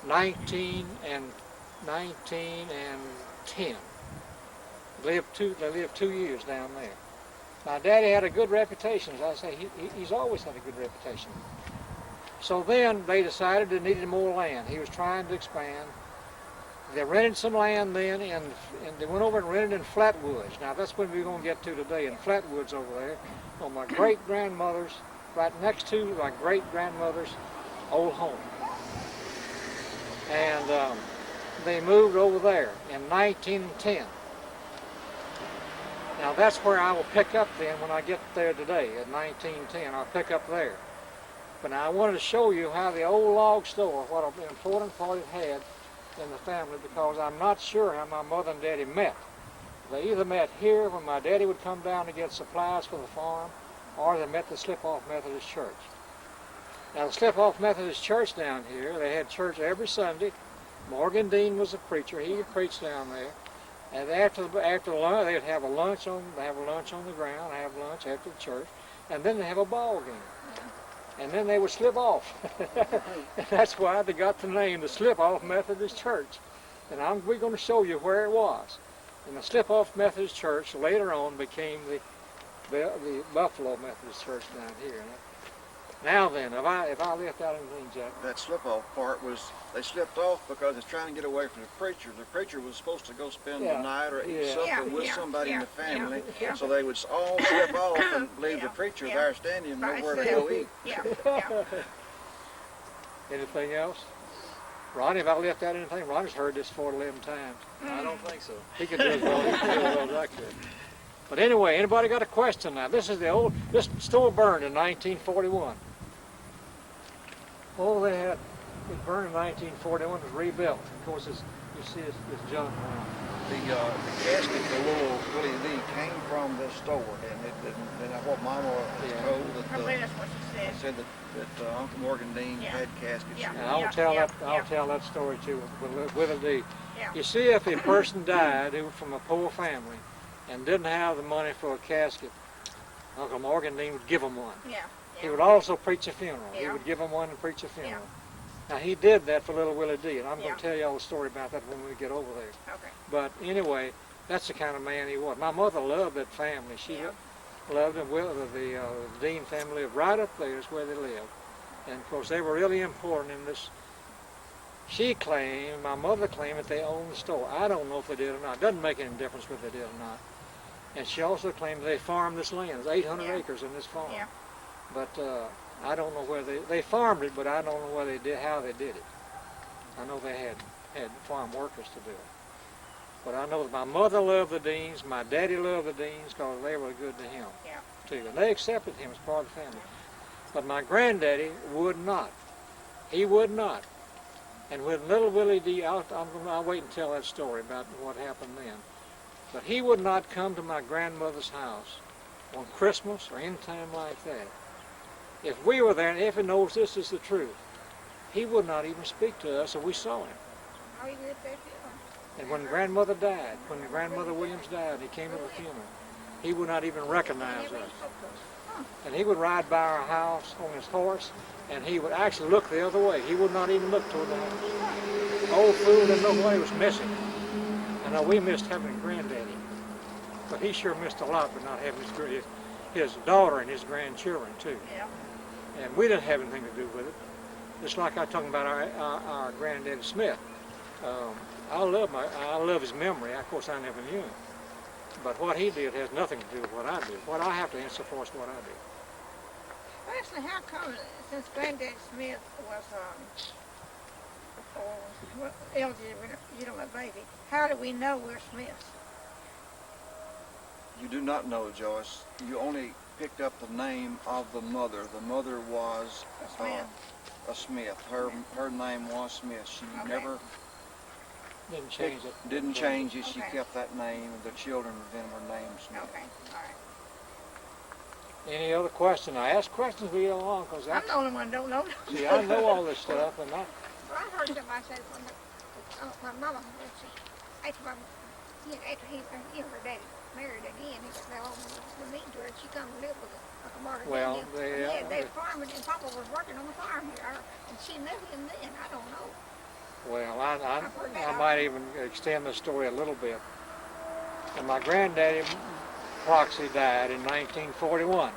1910. They lived 2 years down there. My daddy had a good reputation, as I say. He's always had a good reputation. So then they decided they needed more land. He was trying to expand. They rented some land then, and they went over and rented in Flatwoods. Now that's what we're going to get to today, in Flatwoods over there, on my great-grandmother's, right next to my great-grandmother's old home. And they moved over there in 1910. Now that's where I will pick up then when I get there today, at 1910. I'll pick up there. But now I wanted to show you how the old log store, what an important part it had in the family, because I'm not sure how my mother and daddy met. They either met here when my daddy would come down to get supplies for the farm, or they met the Slip-Off Methodist Church. Now the Slip-Off Methodist Church down here, they had church every Sunday. Morgan Dean was a preacher. He would preach down there. And after lunch, they'd have a lunch on the ground, have lunch after the church, and then they'd have a ball game. And then they would slip off. And that's why they got the name, the Slip-Off Methodist Church. And we're going to show you where it was. And the Slip-Off Methodist Church later on became the Buffalo Methodist Church down here. Now then, if I left out anything, Jack? That slip-off part was, they slipped off because it's trying to get away from the preacher. The preacher was supposed to go spend the night or eat supper with somebody in the family, so they would all slip off and leave the preacher there standing and nowhere to go eat. Anything else? Ronnie, if I left out anything, Ronnie's heard this 4 to 11 times. I don't think so. He could do as well as I could. But anyway, anybody got a question now? This store burned in 1941. Oh, it burned in 1941, it was rebuilt. Of course, you see it's junk now. The casket for little Willie D came from this store, and what Mama was told Probably that's what she said. said that Uncle Morgan Dean had caskets. Yeah. And I'll tell that story too with Willie D. Yeah. You see, if a person died who was from a poor family and didn't have the money for a casket, Uncle Morgan Dean would give them one. Yeah. He would also preach a funeral. He Yeah. would give them one and preach a funeral. Now he did that for little Willie D, and I'm going to tell you all the story about that when we get over there. Okay. But anyway, that's the kind of man he was. My mother loved that family. She loved them. The Dean family lived right up there is where they lived. And of course they were really important in this. My mother claimed that they owned the store. I don't know if they did or not. It doesn't make any difference whether they did or not. And she also claimed they farmed this land. There's 800 acres in this farm. Yeah. But I don't know where they farmed it, but I don't know how they did it. I know they had farm workers to do it. But I know that my mother loved the Deans, my daddy loved the Deans because they were good to him too. And they accepted him as part of the family. But my granddaddy would not. He would not. And when little Willie D, I'll wait and tell that story about what happened then. But he would not come to my grandmother's house on Christmas or any time like that. If we were there and Effie knows this is the truth, he would not even speak to us if we saw him. Oh, he lived there too. And when grandmother died, when grandmother Williams died, he came to the funeral. He would not even recognize us. And he would ride by our house on his horse, and he would actually look the other way. He would not even look toward the house. Old fool didn't know what he was missing. I know we missed having a granddaddy, but he sure missed a lot by not having his daughter and his grandchildren too. Yeah. And we didn't have anything to do with it. Just like I was talking about our granddaddy Smith. I love his memory. Of course, I never knew him. But what he did has nothing to do with what I do. What I have to answer for is what I do. Actually, how come, since Granddad Smith was illegitimate baby, how do we know we're Smiths? You do not know, Joyce. You only picked up the name of the mother. The mother was A Smith. a Smith. Her name was Smith. She Okay. never Didn't change it. didn't change it. She Okay. kept that name. The children then were named Smith. Okay, all right. Any other question? I ask questions we get along because I'm the only one that don't know. see, I know all this stuff, and Well, I heard somebody say when my mama, after her daddy married again, he got that home to meet her, and she come to live with a martyr. Well, they farmed, and Papa was working on the farm here, and she knew him then. I don't know. well, I might even extend the story a little bit. And my granddaddy, Proxy, died in 1941.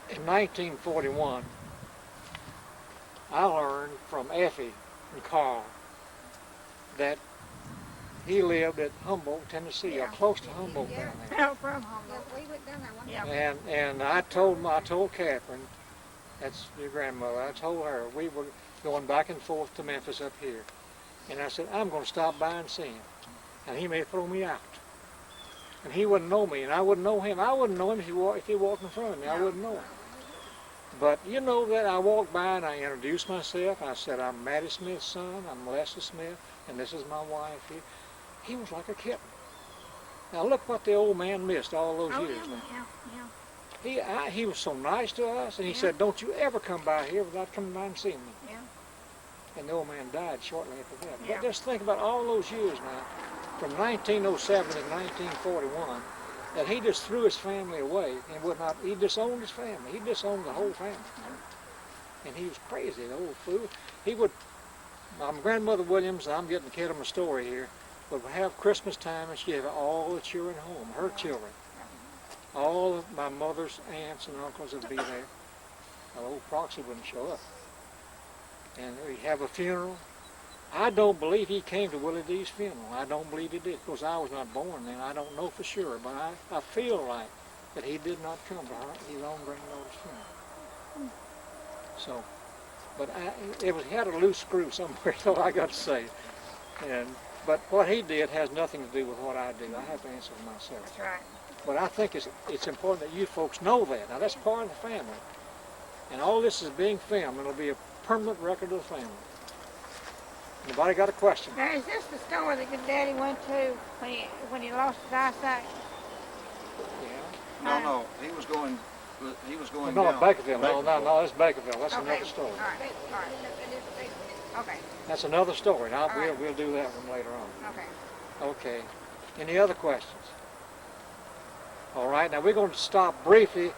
In 1941, I learned from Effie and Carl that he lived at Humboldt, Tennessee, or close to Humboldt down there. No, from Humboldt. We went down there one time. And I told Catherine, that's your grandmother, I told her we were going back and forth to Memphis up here. And I said, I'm going to stop by and see him. And he may throw me out. And he wouldn't know me, and I wouldn't know him. I wouldn't know him if he walked in front of me. I wouldn't know him. But you know that I walked by and I introduced myself. I said, I'm Mattie Smith's son, I'm Lester Smith, and this is my wife here. He was like a kitten. Now look what the old man missed all those years now. He was so nice to us, and he said, don't you ever come by here without coming by and seeing me. Yeah. And the old man died shortly after that. Yeah. But just think about all those years now, from 1907 to 1941, that he just threw his family away and would not, he disowned his family. He disowned the whole family. And he was crazy, the old fool. He would, my grandmother Williams, and I'm getting the kid of my story here, would have Christmas time and she'd have all the children home, her children. All of my mother's aunts and uncles would be there. The old Proxy wouldn't show up. And we'd have a funeral. I don't believe he came to Willie D's funeral. I don't believe he did. Of course, I was not born then. I don't know for sure, but I feel like that he did not come to his own granddaughter's funeral. So, but he had a loose screw somewhere, so I got to say. But what he did has nothing to do with what I do. I have to answer for myself. That's right. But I think it's important that you folks know that. Now, that's part of the family. And all this is being filmed. It'll be a permanent record of the family. Anybody got a question? Now, is this the store that your daddy went to when he lost his eyesight? Yeah. No, he was going No, down. Bakerville. No, that's Bakerville. That's another story. All right. Okay. That's another story. Now, we'll do that one later on. Okay. Okay. Any other questions? All right. Now, we're going to stop briefly.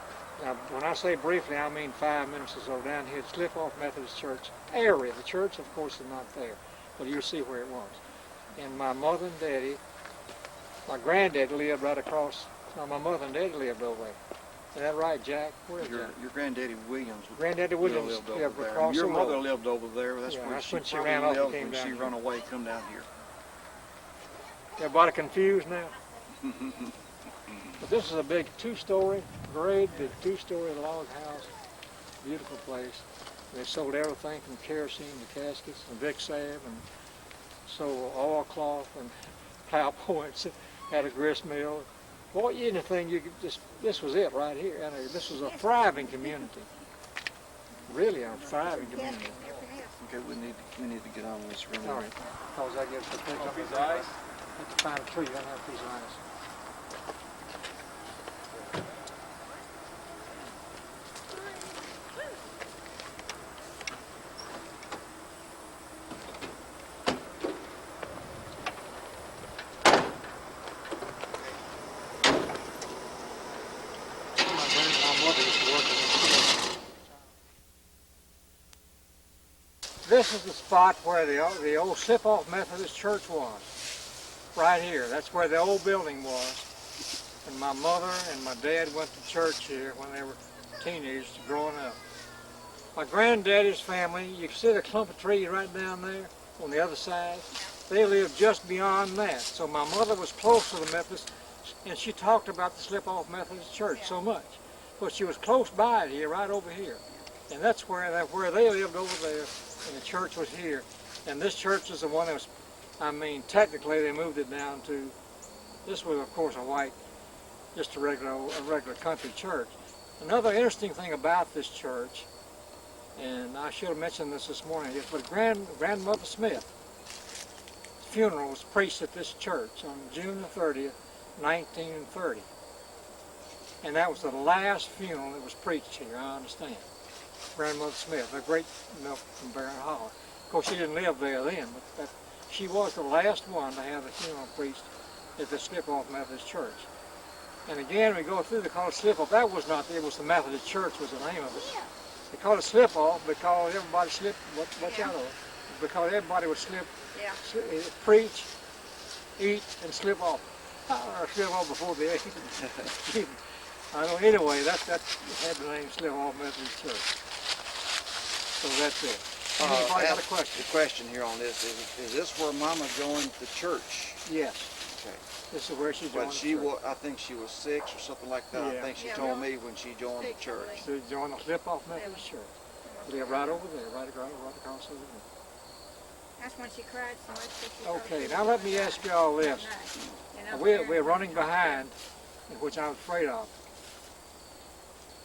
Now, when I say briefly, I mean 5 minutes or so down here at Slip-Off Methodist Church area. The church, of course, is not there, but you'll see where it was. And my mother and daddy, my granddad lived right across. No, my mother and daddy lived over there. Is that right, Jack? Where is Jack? Your granddaddy Williams. Granddaddy Williams lived lived over there. across Your the mother road. lived over there. That's Yeah, where that's she when she probably ran off and lived came when down she here. run away, come down here. Everybody confused now? But this is a big two-story, great big two-story log house. Beautiful place. They sold everything from kerosene to caskets and Vic salve and sold oilcloth and plow points. Had a grist mill. Boy, anything you could just, this was it right here. And this was a thriving community. Really a thriving community. Okay, we need to get on this. Really. All right. Because I guess the picture. Have to find a tree. I don't have these lines. This is the spot where the old slip-off Methodist church was. Right here. That's where the old building was. And my mother and my dad went to church here when they were teenagers growing up. My granddaddy's family, you can see the clump of trees right down there on the other side. They lived just beyond that. So my mother was close to the Methodist, and she talked about the slip-off Methodist church so much. But she was close by it here, right over here. And that's where they lived over there, and the church was here. And this church is the one that was, I mean, technically they moved it down to, this was of course a white, just a regular country church. Another interesting thing about this church, and I should have mentioned this morning, is but Grandmother Smith's funeral was preached at this church on June the 30th, 1930. And that was the last funeral that was preached here, I understand. Grandmother Smith, a great milk from Barron Hollow. Of course, she didn't live there then, but she was the last one to have the funeral preached at the Slip-Off Methodist Church. And again, we go through, they call it Slip-Off. That was not, it was the Methodist Church was the name of it. They called it Slip-Off because everybody slipped, watch out of it, because everybody would slip, preach, eat, and slip off. Or slip off before they ate. I know, anyway, that had the name Slip-Off Methodist Church. So that's it. Anybody got a question? The question here on this is this where Mama joined the church? Yes. Okay. This is where she joined But she was, I think she was 6 or something like that. Yeah. I think she told me when she joined the church. She joined the Slip-Off Methodist Church. They live right over there, right across over there. That's when she cried so much. That she thought Okay, she now was let me gonna ask you all die. this. And We're running behind, which I'm afraid of.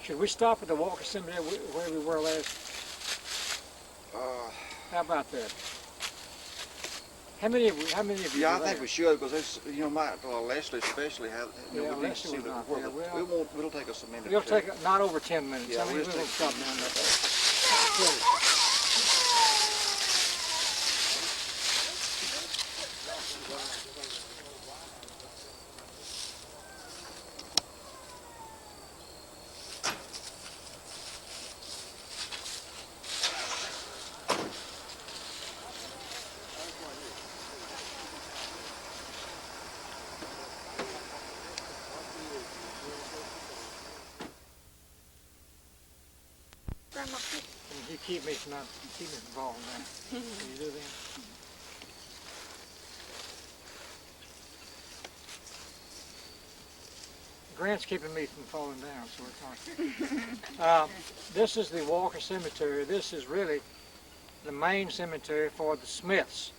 Should we stop at the Walker Cemetery where we were last? How about that? How many of you? Yeah, I were think there? we should because Leslie especially has. Yeah, we need to Leslie see was not where there. the- Well, it'll take us a minute. It'll to- take not over 10 minutes. Yeah, I mean, we'll we just won't stop down there. Grandma, And you keep me from falling down. Can you do that? Grant's keeping me from falling down, so it's hard. This is the Walker Cemetery. This is really the main cemetery for the Smiths.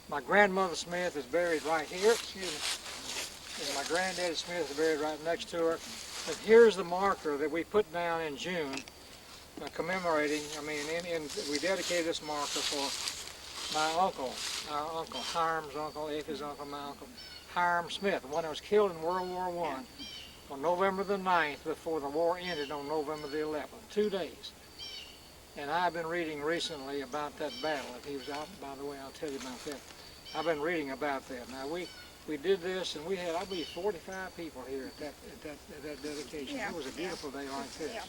My grandmother Smith is buried right here, excuse me, and my granddaddy Smith is buried right next to her. But here's the marker that we put down in June, commemorating, we dedicated this marker for my uncle, our uncle, Hiram's uncle, Effie's uncle, my uncle, Hiram Smith, the one that was killed in World War I. On November the 9th, before the war ended on November the 11th, 2 days. And I've been reading recently about that battle. If he was out, by the way, I'll tell you about that. I've been reading about that. Now we did this, and we had, I believe, 45 people here at that dedication. Yeah. It was a beautiful day like this. Yeah.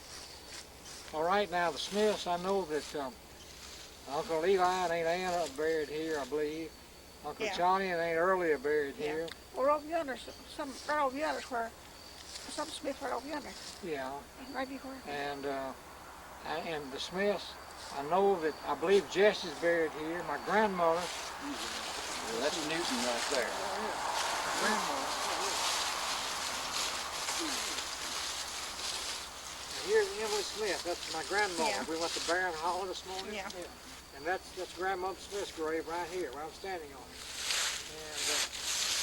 All right, now the Smiths, I know that Uncle Eli and Aunt Anna are buried here, I believe. Uncle Johnny and Aunt Early are buried here. Or over yonder, right over yonder where some Smith right over yonder. Yeah. Maybe where. And the Smiths, I know that, I believe Jesse's buried here. My grandmother. Well, that's Newton right there. Here's Emily Smith. That's my grandmother. Yeah. We went to Barron Hollow this morning. Yeah. And that's Grandmother Smith's grave right here, where I'm standing on. And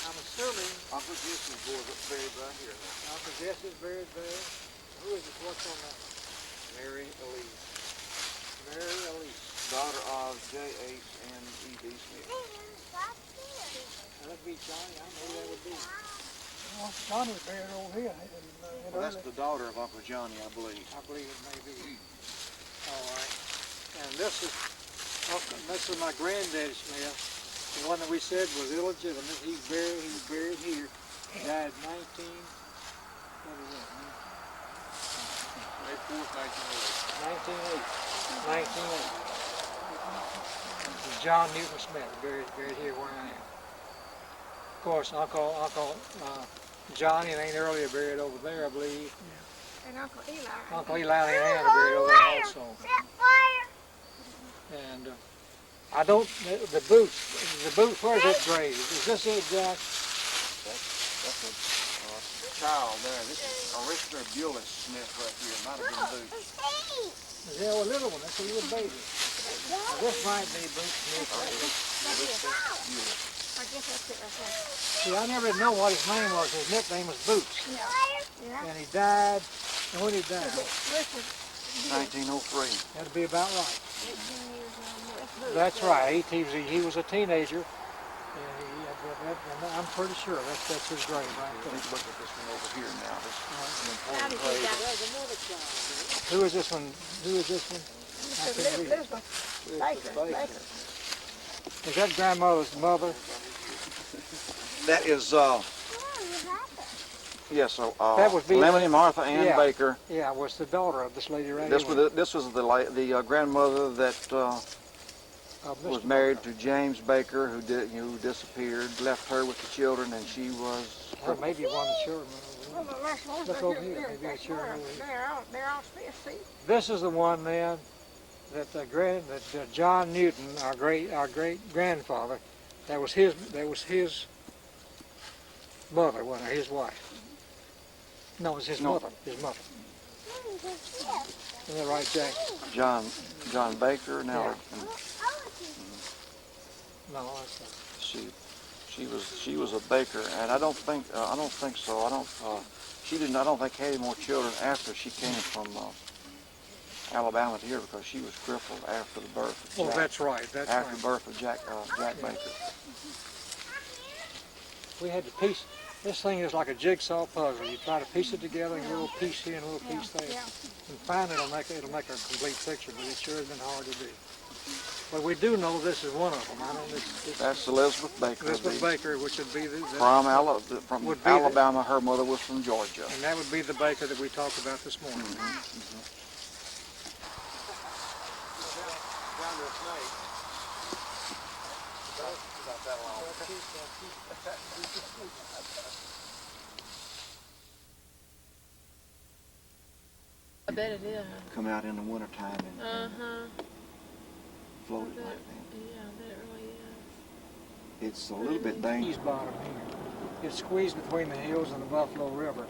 I'm assuming Uncle Jesse's was buried right here. Uncle Jesse's buried there. Who is it? What's on that? Mary Elise, Mary Elise. daughter of J.H. and E.B. Smith. That'd be Johnny. I know who that would be. Well, Johnny was buried over here. Well, that's the daughter of Uncle Johnny, I believe. I believe it may be. All right. And this is my granddaddy Smith. The one that we said was illegitimate. He's buried here. He died 19. What is that? May 4th, 1908. 1908. John Newton Smith, buried here where I am. Of course, Uncle Johnny and Aunt Early are buried over there, I believe. And Uncle Eli. Uncle Eli and Aunt Ann are buried over there also. And I don't, the boots, where's that grave? Is this it, Jack? That's a child there. This is Arista Beulah Smith right here. It might have been Boots. Yeah, a little one, that's a little baby. Now, this might be Boots Smith right here. I guess that's it right there. See, I never did know what his name was. His nickname was Boots. Yeah. And he died, and when he died, 1903. that'd be about right. 18 years old. That's right. He was a teenager. And I'm pretty sure that's his grave right Let there. me look at this one over here now. This is an How important did he grave. die? Who is this one? Who is this one? I can't read it. Baker. Is that grandmother's mother? That is, yes, That would be- Lemony Martha Ann Yeah. Baker. Yeah, was the daughter of this lady right This here. was the grandmother that was married to James Baker, who disappeared, left her with the children, and she was. Or maybe one of the children. Well, the last one, Look over here, maybe the children over here. they're all Smith, see? This is the one then that John Newton, our great grandfather, that was his mother, wasn't it? His wife. No, it was his mother. His mother. Isn't that right, Jack? John Baker. Now, Yeah. No, that's not. she was a baker, and I don't think so. I don't think had any more children after she came from Alabama to here, because she was crippled after the birth of Jack. Oh, that's right. That's after right. the birth of Jack Baker. We had to piece. This thing is like a jigsaw puzzle. You try to piece it together, and a little piece here and a little piece there, and finally it'll make a complete picture. But it sure has been hard to do. But we do know this is one of them. I don't. That's Elizabeth Baker. Elizabeth Baker, which would be From would be Alabama. Her mother was from Georgia. and that would be the Baker that we talked about this morning. I bet it is. Come out in the wintertime and float it like that. Yeah, I bet it really is. It's a little bit Squeeze dangerous. bottom here. It's squeezed between the hills and the Buffalo River.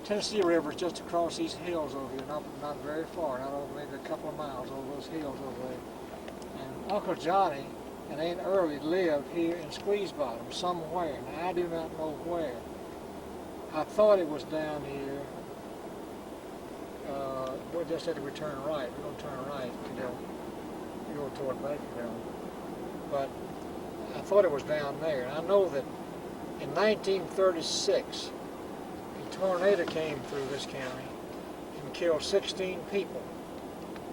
Tennessee River is just across these hills over here, not very far, not over maybe a couple of miles over those hills over there. And Uncle Johnny and Aunt Early lived here in Squeeze Bottom somewhere, and I do not know where. I thought it was down here. We just had to turn right. We're going to turn right to go toward Bakerville. But I thought it was down there. And I know that in 1936, a tornado came through this county and killed 16 people.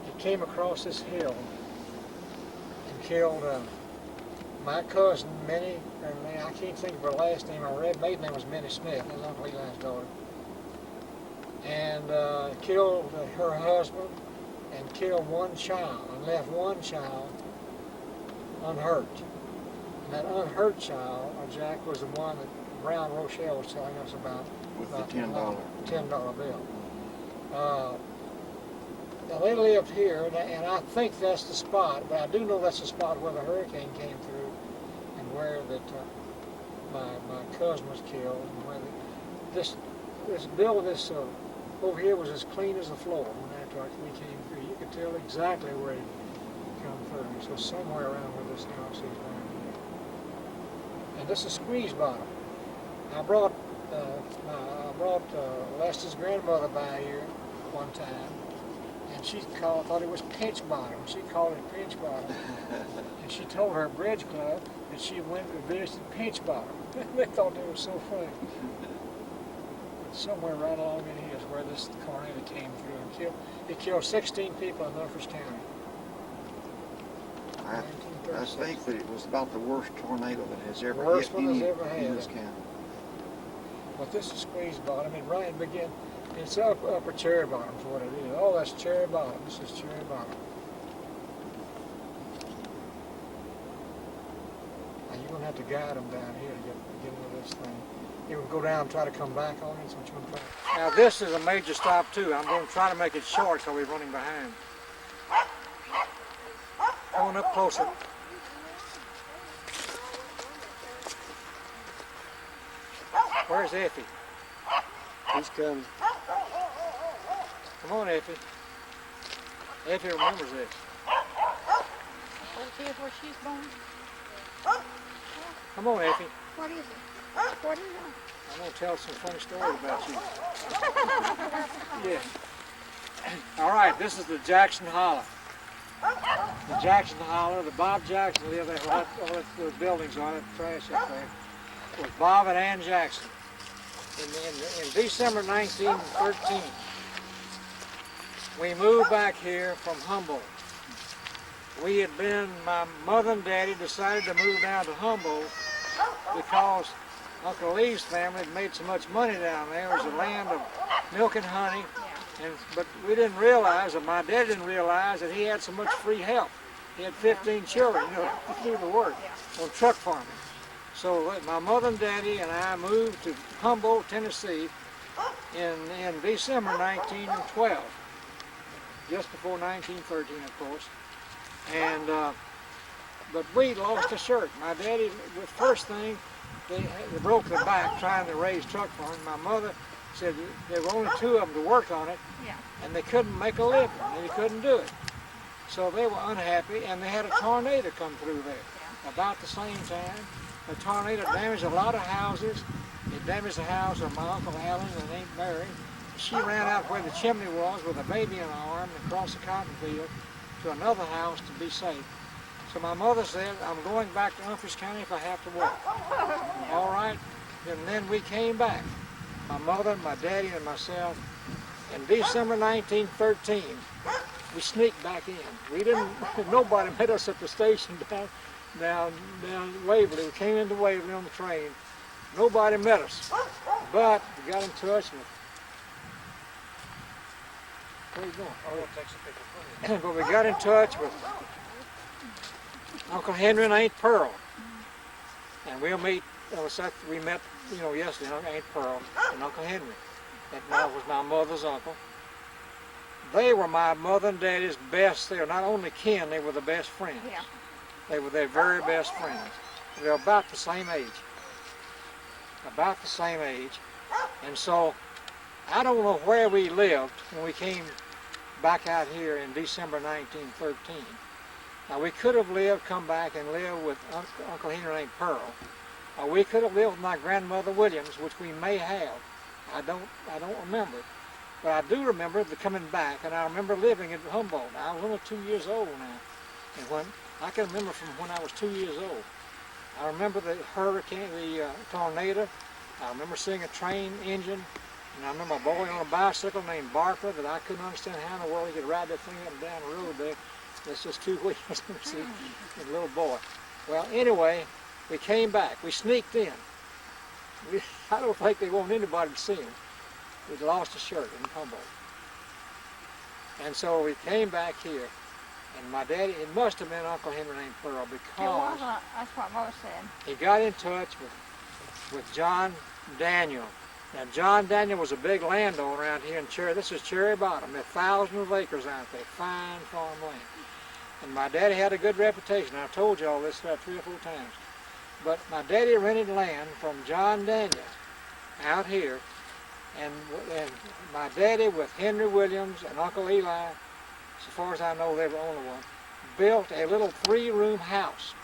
It came across this hill and killed my cousin, Minnie, and I can't think of her last name. Her maiden name was Minnie Smith. That was Uncle Eli's daughter. And killed her husband and killed one child and left one child unhurt. And that unhurt child, Jack, was the one that Brown Rochelle was telling us about. With the $10. $10 bill. Now they lived here, and I think that's the spot, but I do know that's the spot where the hurricane came through and where that my cousin was killed, and where this bill, over here was as clean as the floor when after we came through. You could tell exactly where he come through. So somewhere around where this house is down here. And this is Squeeze Bottom. I brought Lester's grandmother by here one time. and she thought it was pinch bottom. She called it pinch bottom. And she told her bridge club that she went and visited pinch bottom. They thought that was so funny. Somewhere right along in here is where this tornado came through and it killed 16 people in Humphries County. I think that it was about the worst tornado that has ever Worst hit one any that's ever in had. this county. But this is squeeze bottom, and right begin. It's upper cherry bottom is what it is. Oh, that's cherry bottom. This is cherry bottom. Now you're gonna have to guide them down here to get into this thing. You can go down and try to come back on it. So what you're gonna try. Now this is a major stop too. I'm going to try to make it short because we're running behind. Coming up closer. Where's Effie? He's coming. Come on, Effie. Effie remembers this. Oh, here's where she's born. Come on, Effie. What is it? What is it? I'm going to tell some funny stories about you. Yeah. All right, this is the Jackson Holler. The Jackson Holler, the Bob Jackson lived there, all those buildings on it, trash up there. It was Bob and Ann Jackson. In December 1913, we moved back here from Humboldt. My mother and daddy decided to move down to Humboldt because Uncle Lee's family had made so much money down there. It was a land of milk and honey. But we didn't realize, or my dad didn't realize, that he had so much free help. He had 15 children, to do the work on truck farming. So my mother and daddy and I moved to Humboldt, Tennessee in December 1912, just before 1913, of course. And but we lost a shirt. My daddy, the first thing, they broke their back trying to raise truck farming. My mother said there were only two of them to work on it, and they couldn't make a living. They couldn't do it. So they were unhappy, and they had a tornado come through there about the same time. The tornado damaged a lot of houses. It damaged the house of my Uncle Allen and Aunt Mary. She ran out where the chimney was with a baby in her arm and across the cotton field to another house to be safe. So my mother said, I'm going back to Humphries County if I have to work. All right. And then we came back. My mother, my daddy, and myself. In December 1913, we sneaked back in. We didn't, nobody met us at the station down Waverly. We came into Waverly on the train. Nobody met us. But we got in touch with, where are you going? Oh, take some pictures. But we got in touch with Uncle Henry and Aunt Pearl. And we'll meet, we met, yesterday, Aunt Pearl and Uncle Henry. That was my mother's uncle. They were my mother and daddy's best. They were not only kin, they were the best friends. Yeah. They were their very best friends. They were about the same age. About the same age. And so, I don't know where we lived when we came back out here in December 1913. Now we could have come back and lived with Uncle Henry and Aunt Pearl. Or we could have lived with my grandmother Williams, which we may have. I don't remember. But I do remember coming back, and I remember living at Humboldt. I was only 2 years old now. And I can remember from when I was 2 years old. I remember the hurricane, the tornado. I remember seeing a train engine. And I remember a boy on a bicycle named Barker that I couldn't understand how in the world he could ride that thing up and down the road there. That's just two wheels. See, a little boy. Well, anyway, we came back. We sneaked in. I don't think they want anybody to see him. We'd lost a shirt in Humboldt. And so we came back here. And my daddy, it must have been Uncle Henry and Aunt Pearl because That's what Mother said. he got in touch with John Daniel. Now, John Daniel was a big landowner around here in Cherry. This is Cherry Bottom. There are thousands of acres out there, fine farmland. And my daddy had a good reputation. I told you all this about 3 or 4 times. But my daddy rented land from John Daniel out here. And my daddy with Henry Williams and Uncle Eli, so far as I know they were the only one, built a little 3-room house.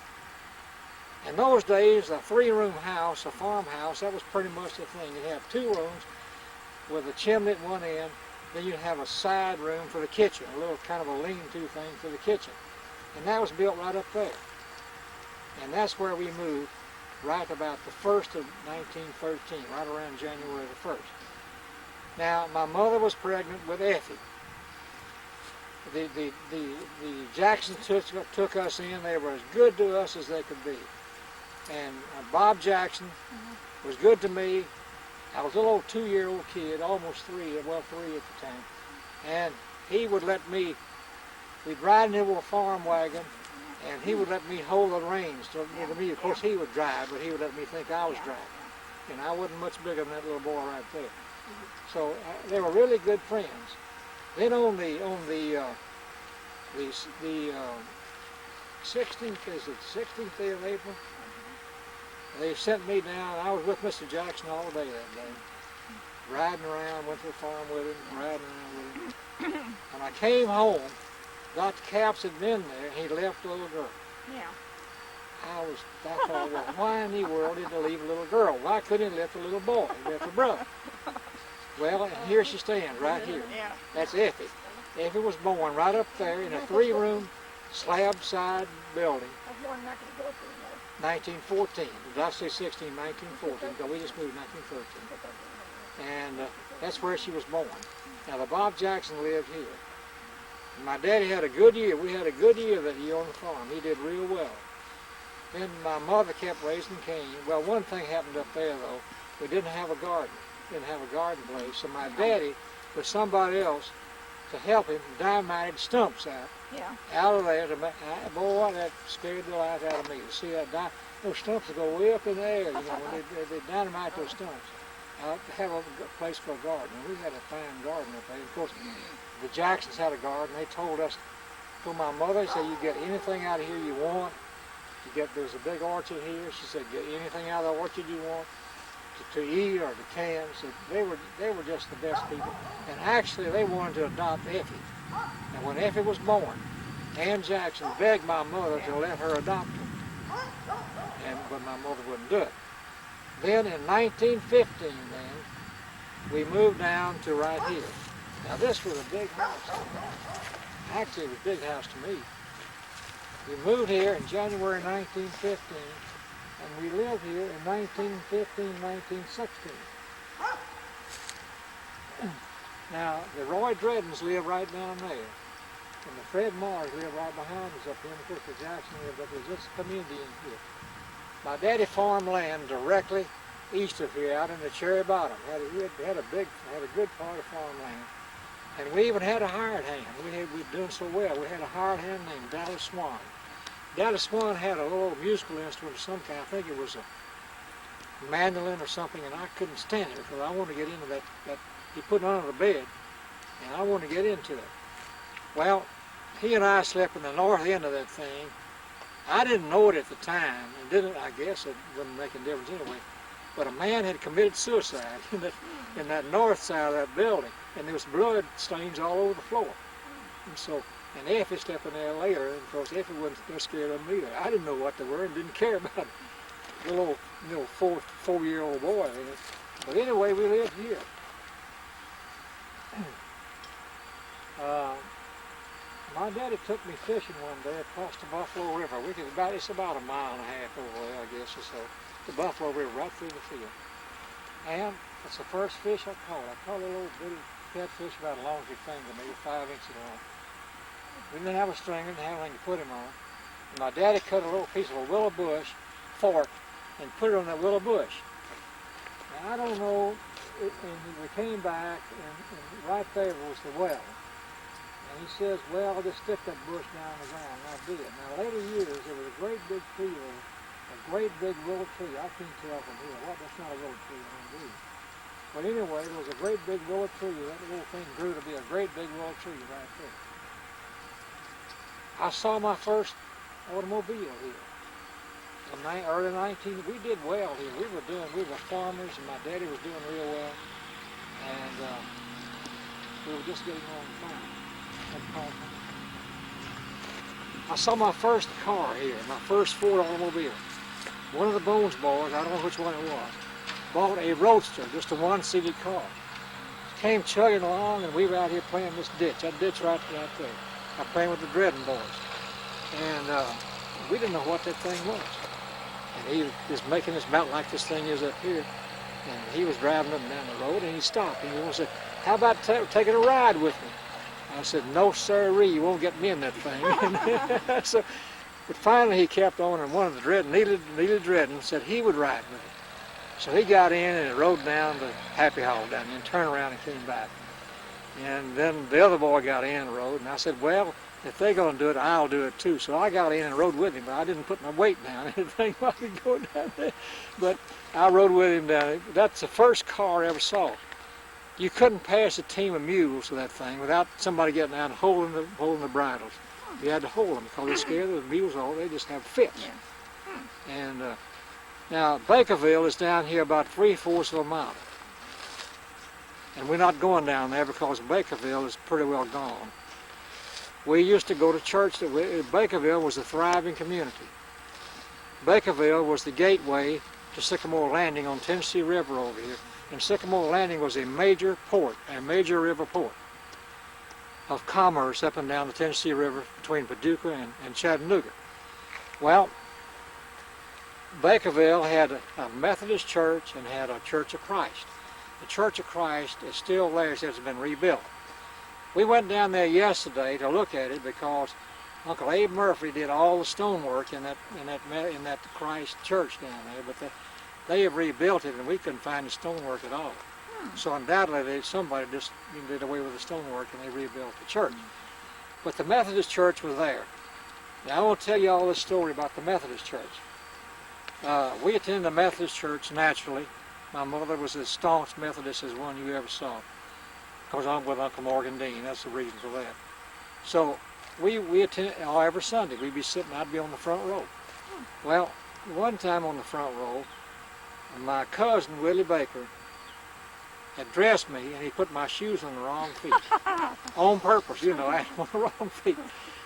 In those days, a 3-room house, a farmhouse, that was pretty much the thing. You'd have 2 rooms with a chimney at one end then you'd have a side room for the kitchen, a little kind of a lean-to thing for the kitchen. And that was built right up there. And that's where we moved right about the 1st of 1913, right around January the 1st. Now, my mother was pregnant with Effie. The Jacksons took us in. They were as good to us as they could be. And Bob Jackson was good to me. I was a little 2-year-old kid, almost 3, well 3 at the time. And he would let me, we'd ride into a farm wagon, and he would let me hold the reins to me. Of course, he would drive, but he would let me think I was driving. And I wasn't much bigger than that little boy right there. So they were really good friends. Then on the 16th, is it 16th day of April? They sent me down. I was with Mr. Jackson all day that day, riding around. Went to the farm with him, riding around with him. When I came home, got the caps had been there, and he left the little girl. Yeah. I thought, well, why in the world did he leave a little girl? Why couldn't he left a little boy? He left a brother. Well, and here she stands, right here. Yeah. That's Effie. Effie was born right up there in a 3-room slab side building. 1914. Did I say 16? 1914. Because we just moved 1913. And that's where she was born. Now, the Bob Jackson lived here. My daddy had a good year. We had a good year that year on the farm. He did real well. Then my mother kept raising cane. Well, one thing happened up there, though. We didn't have a garden. Didn't have a garden place. So my daddy, with somebody else to help him, dynamited stumps out of there. Boy, that scared the life out of me. To see that those stumps would go way up in the air, you know, when they dynamite those stumps. Have a place for a garden. And we had a fine garden up there. Of course, the Jacksons had a garden. They told us, told my mother, they said, you get anything out of here you want. There's a big orchard here. She said, get anything out of the orchard you want to eat or to can. So they were just the best people. And actually, they wanted to adopt Effie. And when Effie was born, Ann Jackson begged my mother to let her adopt her. But my mother wouldn't do it. Then in 1915, we moved down to right here. Now this was a big house. Actually, it was a big house to me. We moved here in January 1915, and we lived here in 1915, 1916. Now, the Roy Dreddens lived right down there, and the Fred Mars lived right behind us up here, and of course the Jackson lived up there. Just a community in here. My daddy farmed land directly east of here, out in the Cherry Bottom. Had a good part of farmland. And we even had a hired hand. We were doing so well. We had a hired hand named Dallas Swan. Dallas Swan had a little musical instrument of some kind. I think it was a mandolin or something, and I couldn't stand it because I wanted to get into that he put it under the bed, and I wanted to get into it. Well, he and I slept in the north end of that thing. I didn't know it at the time, and I guess it wouldn't make a difference anyway. But a man had committed suicide in that north side of that building, and there was blood stains all over the floor. And Effie slept in there later, and of course Effie wasn't scared of them either. I didn't know what they were and didn't care about it. The little 4-year-old boy. But anyway, we lived here. My daddy took me fishing one day across the Buffalo River. It's about a mile and a half over there, I guess, or so. The Buffalo River, right through the field. And it's the first fish I caught. I caught a little bitty catfish about as long as your finger, maybe 5 inches long. We didn't have a string, didn't have anything to put him on. And my daddy cut a little piece of a willow bush fork and put it on that willow bush. Now, I don't know, and we came back, and right there was the well. And he says, well, I'll just stick that bush down in the ground, and I did. Now, later years, there was a great big tree there, a great big willow tree. I can't tell from here. What? That's not a willow tree, I don't believe. But anyway, there was a great big willow tree. That little thing grew to be a great big willow tree right there. I saw my first automobile here. In early 19, we did well here. We were farmers, and my daddy was doing real well. And we were just getting on fine. I saw my first car here, my first Ford automobile. One of the Bones boys, I don't know which one it was, bought a Roadster, just a one-seated car. came chugging along, and we were out here playing this ditch. That ditch right there. I'm playing with the Dredden boys. And we didn't know what that thing was. And he was making us about like this thing is up here. And he was driving up and down the road, and he stopped. And he said, "How about taking a ride with me?" I said, "No, sirree, you won't get me in that thing." So, but finally he kept on, and one of the Dredden, Neely Dredden, said he would ride with him. So he got in and rode down to Happy Hall down there and turned around and came back. And then the other boy got in and rode, and I said, "Well, if they're going to do it, I'll do it too." So I got in and rode with him, but I didn't put my weight down. Anything I could go down there. But I rode with him down there. That's the first car I ever saw. You couldn't pass a team of mules with that thing without somebody getting out and holding the bridles. You had to hold them because they're scared of the mules. They just have fits. Yeah. And now Bakerville is down here about 3/4 of a mile. And we're not going down there because Bakerville is pretty well gone. We used to go to church. Bakerville was a thriving community. Bakerville was the gateway to Sycamore Landing on Tennessee River over here. And Sycamore Landing was a major port, a major river port of commerce up and down the Tennessee River between Paducah and Chattanooga. Well, Bakerville had a Methodist church and had a Church of Christ. The Church of Christ is still there. It's been rebuilt. We went down there yesterday to look at it because Uncle Abe Murphy did all the stonework in that Christ church down there, but they have rebuilt it, and we couldn't find the stonework at all. So undoubtedly somebody just did away with the stonework and they rebuilt the church. But the Methodist church was there. Now I want to tell you all this story about the Methodist church. We attended the Methodist church naturally. My mother was as staunch Methodist as one you ever saw. Because I'm with Uncle Morgan Dean, that's the reason for that. So we attended every Sunday. We'd be sitting, I'd be on the front row. Well, one time on the front row, my cousin Willie Baker had dressed me, and he put my shoes on the wrong feet. On purpose, you know, I had on the wrong feet.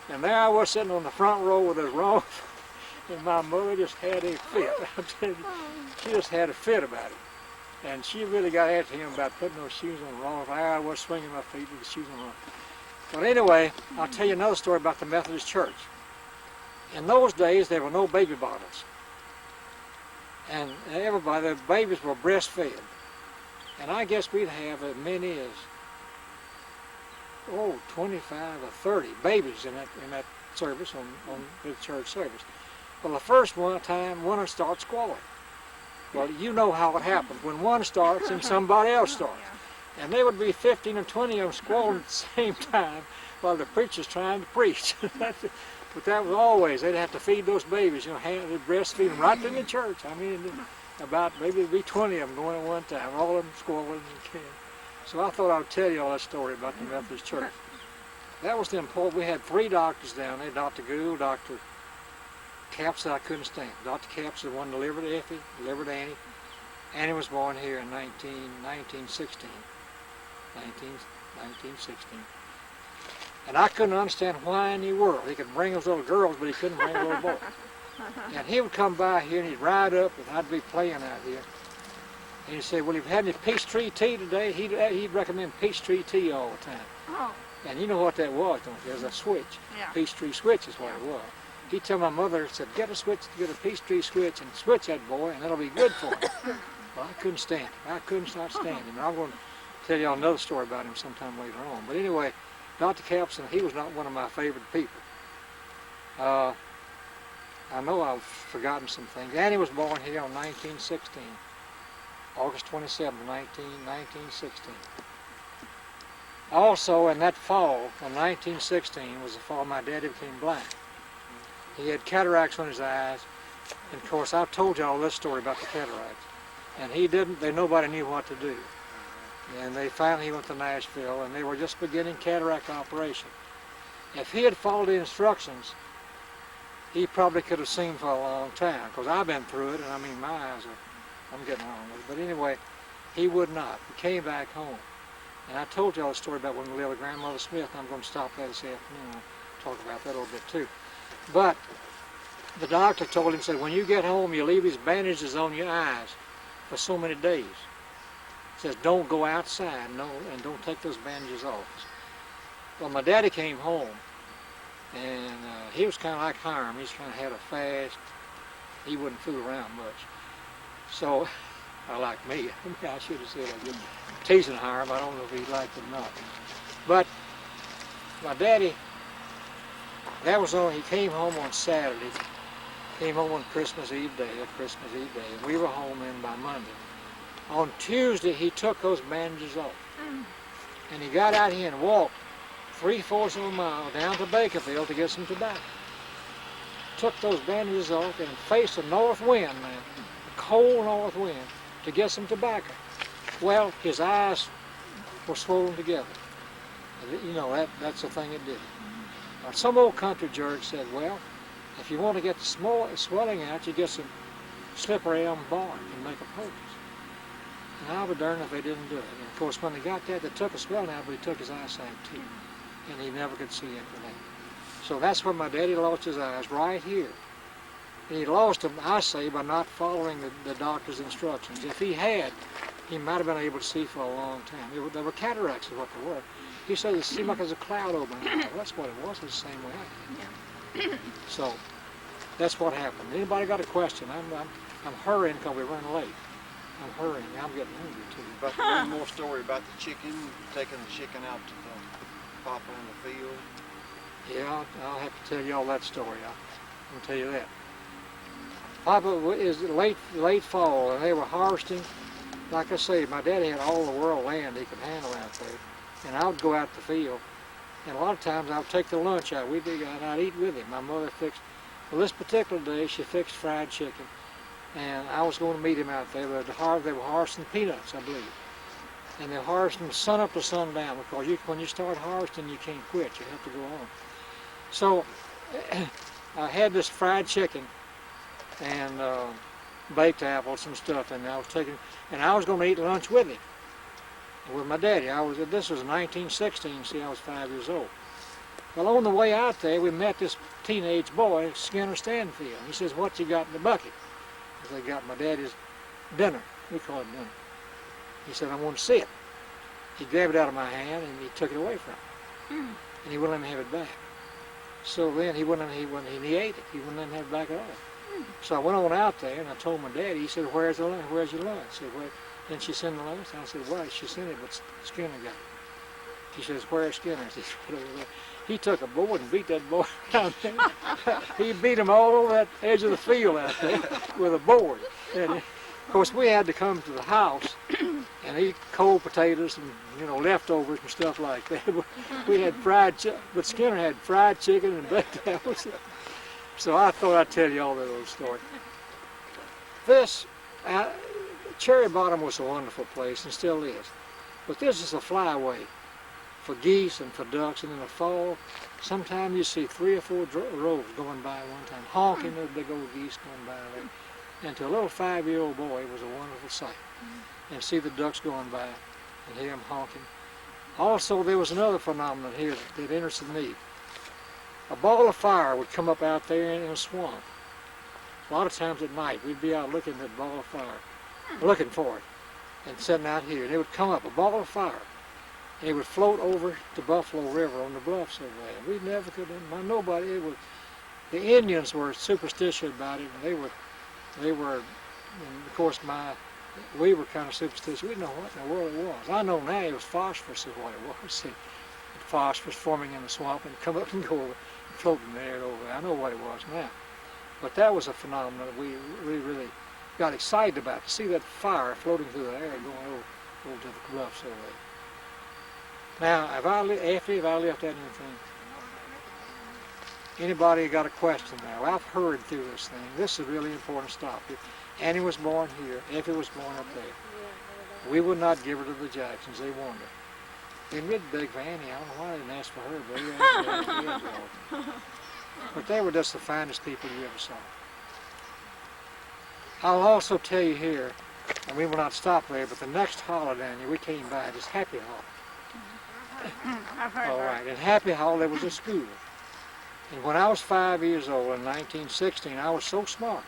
And there I was sitting on the front row with those wrong feet, and my mother just had a fit. I'm telling you, she just had a fit about it. And she really got after him about putting those shoes on the wrong feet. I was swinging my feet with the shoes on the wrong. But anyway, I'll tell you another story about the Methodist church. In those days, there were no baby bottles. And everybody, the babies were breastfed. And I guess we'd have as many as, 25 or 30 babies in that service, on the church service. Well, the first time, one would start squalling. Well, you know how it happens. When one starts, and somebody else starts. And there would be 15 or 20 of them squalling at the same time while the preacher's trying to preach. But that was always, they'd have to feed those babies, you know, they'd breastfeed them right in the church. I mean, about maybe there'd be 20 of them going at one time, all of them squalling. So I thought I'd tell you all that story about the Methodist church. That was the important. We had 3 doctors down there, Dr. Gould, Dr. Capps that I couldn't stand. Dr. Capps is the one that delivered Effie, delivered Annie. Annie was born here in 1916. 1916. And I couldn't understand why in the world he could bring those little girls, but he couldn't bring a little boy. And he would come by here, and he'd ride up, and I'd be playing out here. And he'd say, "Well, you've had any Peachtree tea today?" He'd recommend Peachtree tea all the time. Oh. And you know what that was, don't you? It was a switch. Yeah. Peachtree switch is what it was. He'd tell my mother, said, "Get a Peachtree switch and switch that boy, and it'll be good for him." Well, I couldn't stand him. I couldn't not stand him. And I'm going to tell you all another story about him sometime later on. But anyway, Dr. Capson, he was not one of my favorite people. I know I've forgotten some things. Annie was born here in 1916, August 27, 1916. Also, in that fall of 1916 was the fall my daddy became blind. He had cataracts on his eyes, and of course I've told y'all this story about the cataracts. And nobody knew what to do. And he went to Nashville, and they were just beginning cataract operation. If he had followed the instructions, he probably could have seen for a long time, because I've been through it, and I mean, my eyes I'm getting on with it. But anyway, he would not. He came back home. And I told y'all a story about when we lived with Grandmother Smith, and I'm going to stop that this afternoon. I'll talk about that a little bit too. But the doctor told him, said, when you get home, you leave these bandages on your eyes for so many days. says, don't go outside, no, and don't take those bandages off. Well, my daddy came home, and he was kind of like Hiram. He's kind of had a fast. He wouldn't fool around much. So, like me, I should have said I was teasing Hiram. I don't know if he liked it or not. But my daddy, he came home on Saturday, came home on Christmas Eve day, and we were home then by Monday. On Tuesday, he took those bandages off, and he got out here and walked 3/4 of a mile down to Bakerville to get some tobacco. Took those bandages off and faced a north wind, man, a cold north wind, to get some tobacco. Well, his eyes were swollen together. You know, that's the thing it did. Now, some old country jerk said, well, if you want to get the swelling out, you get some slippery elm bark and make a poultice. And I would darn if they didn't do it. And of course, when they got that, they took a swelling out, but he took his eyesight too. And he never could see after that. So that's where my daddy lost his eyes, right here. And he lost them, I say, by not following the doctor's instructions. If he had, he might have been able to see for a long time. There were cataracts is what they were. He said it seemed like there was a cloud over my eye. Well, that's what it was. It was the same way I did. So that's what happened. Anybody got a question? I'm hurrying because we're running late. I'm hurrying. I'm getting hungry too. But one more story about the chicken, taking the chicken out to the papa in the field. Yeah, I'll have to tell you all that story. I'll tell you that. Papa is late fall, and they were harvesting. Like I say, my daddy had all the world land he could handle out there, and I would go out the field, and a lot of times I would take the lunch out. And I'd eat with him. My mother fixed. Well, this particular day she fixed fried chicken, and I was going to meet him out there. They were harvesting peanuts, I believe, and they're harvesting sun up to sundown because when you start harvesting, you can't quit. You have to go on. So I had this fried chicken and baked apples and stuff, and I was going to eat lunch with him, with my daddy. This was 1916. See, I was 5 years old. Well, on the way out there, we met this teenage boy, Skinner Stanfield. He says, "What you got in the bucket?" They got my daddy's dinner. We call it dinner. He said, "I want to see it." He grabbed it out of my hand and he took it away from me, and he wouldn't let me have it back. So then he ate it. He wouldn't let me have it back at all. So I went on out there and I told my daddy. He said, "Where's your lunch?" I said, "Where?" Then she sent the lunch. I said, "Well, she sent it, but Skinner got it." He says, "Where's Skinner?" He said, "Right over there." He took a board and beat that boy down there. He beat him all over that edge of the field out there with a board. And of course, we had to come to the house and eat cold potatoes and leftovers and stuff like that. We had but Skinner had fried chicken and baked apples. So I thought I'd tell you all that little story. Cherry Bottom was a wonderful place and still is. But this is a flyway for geese and for ducks, and in the fall, sometimes you see 3 or 4 rows going by at one time, honking those big old geese going by there. And to a little 5-year-old boy, it was a wonderful sight. And see the ducks going by and hear them honking. Also, there was another phenomenon here that interested me. A ball of fire would come up out there in a swamp. A lot of times at night, we'd be out looking at that ball of fire, looking for it, and sitting out here. And it would come up, a ball of fire. And it would float over the Buffalo River on the bluffs over there. We never could, nobody, the Indians were superstitious about it, and they were, and of course we were kind of superstitious. We didn't know what in the world it was. I know now it was phosphorus is what it was. See, phosphorus forming in the swamp and come up and go over, floating in the air over there. I know what it was now. But that was a phenomenon that we really got excited about, to see that fire floating through the air going over to the bluffs over there. Now, have I left out anything? Anybody got a question now? I've hurried through this thing. This is really important stuff. Annie was born here. Effie was born up there. We would not give her to the Jacksons. They wanted her. They made big for Annie. I don't know why they didn't ask for her, but they asked for her. But they were just the finest people you ever saw. I'll also tell you here, and we will not stop there, but the next holiday we came by, this Happy Hall. I've heard All that. right, in Happy Hall there was a school. And when I was 5 years old in 1916, I was so smart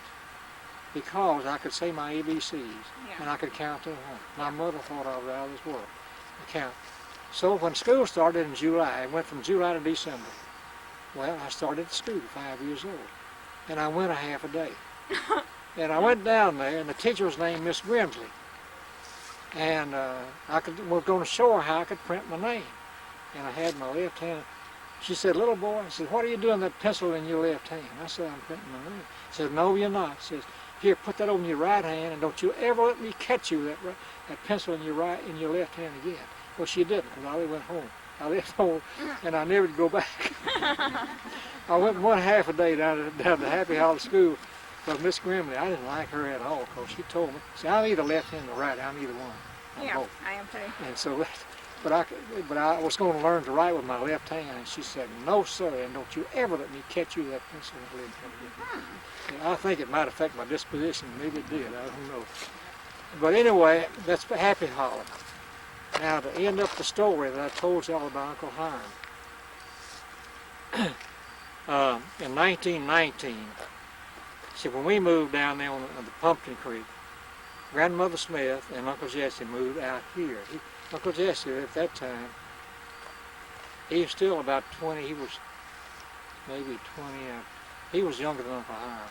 because I could say my ABCs Yeah. and I could count to 100. My mother thought I was out of this world to count. So when school started in July, it went from July to December. Well, I started at school 5 years old, and I went a half a day. And I went down there, and the teacher was named Miss Grimsley. And was going to show her how I could print my name. And I had my left hand. She said, little boy, I said, what are you doing with that pencil in your left hand? I said, I'm printing my name. She said, no, you're not. She says, here, put that over in your right hand, and don't you ever let me catch you with that pencil in your left hand again. Well, she didn't, because I went home. I left home, and I never did go back. I went one half a day down to Happy Hollow School, but Miss Grimley, I didn't like her at all, because she told me, see, I'm either left hand or right. I'm either one. I'm Yeah, both. I am too. And so, but I was going to learn to write with my left hand, and she said, no, sir, and don't you ever let me catch you with that pencil in the left hand again. And I think it might affect my disposition. Maybe it did. I don't know. But anyway, that's Happy Hollow. Now, to end up the story that I told y'all about Uncle Hiram, in 1919, see, when we moved down there on the Pumpkin Creek, Grandmother Smith and Uncle Jesse moved out here. Uncle Jesse, at that time, he was still about 20. He was maybe 20. He was younger than Uncle Hiram,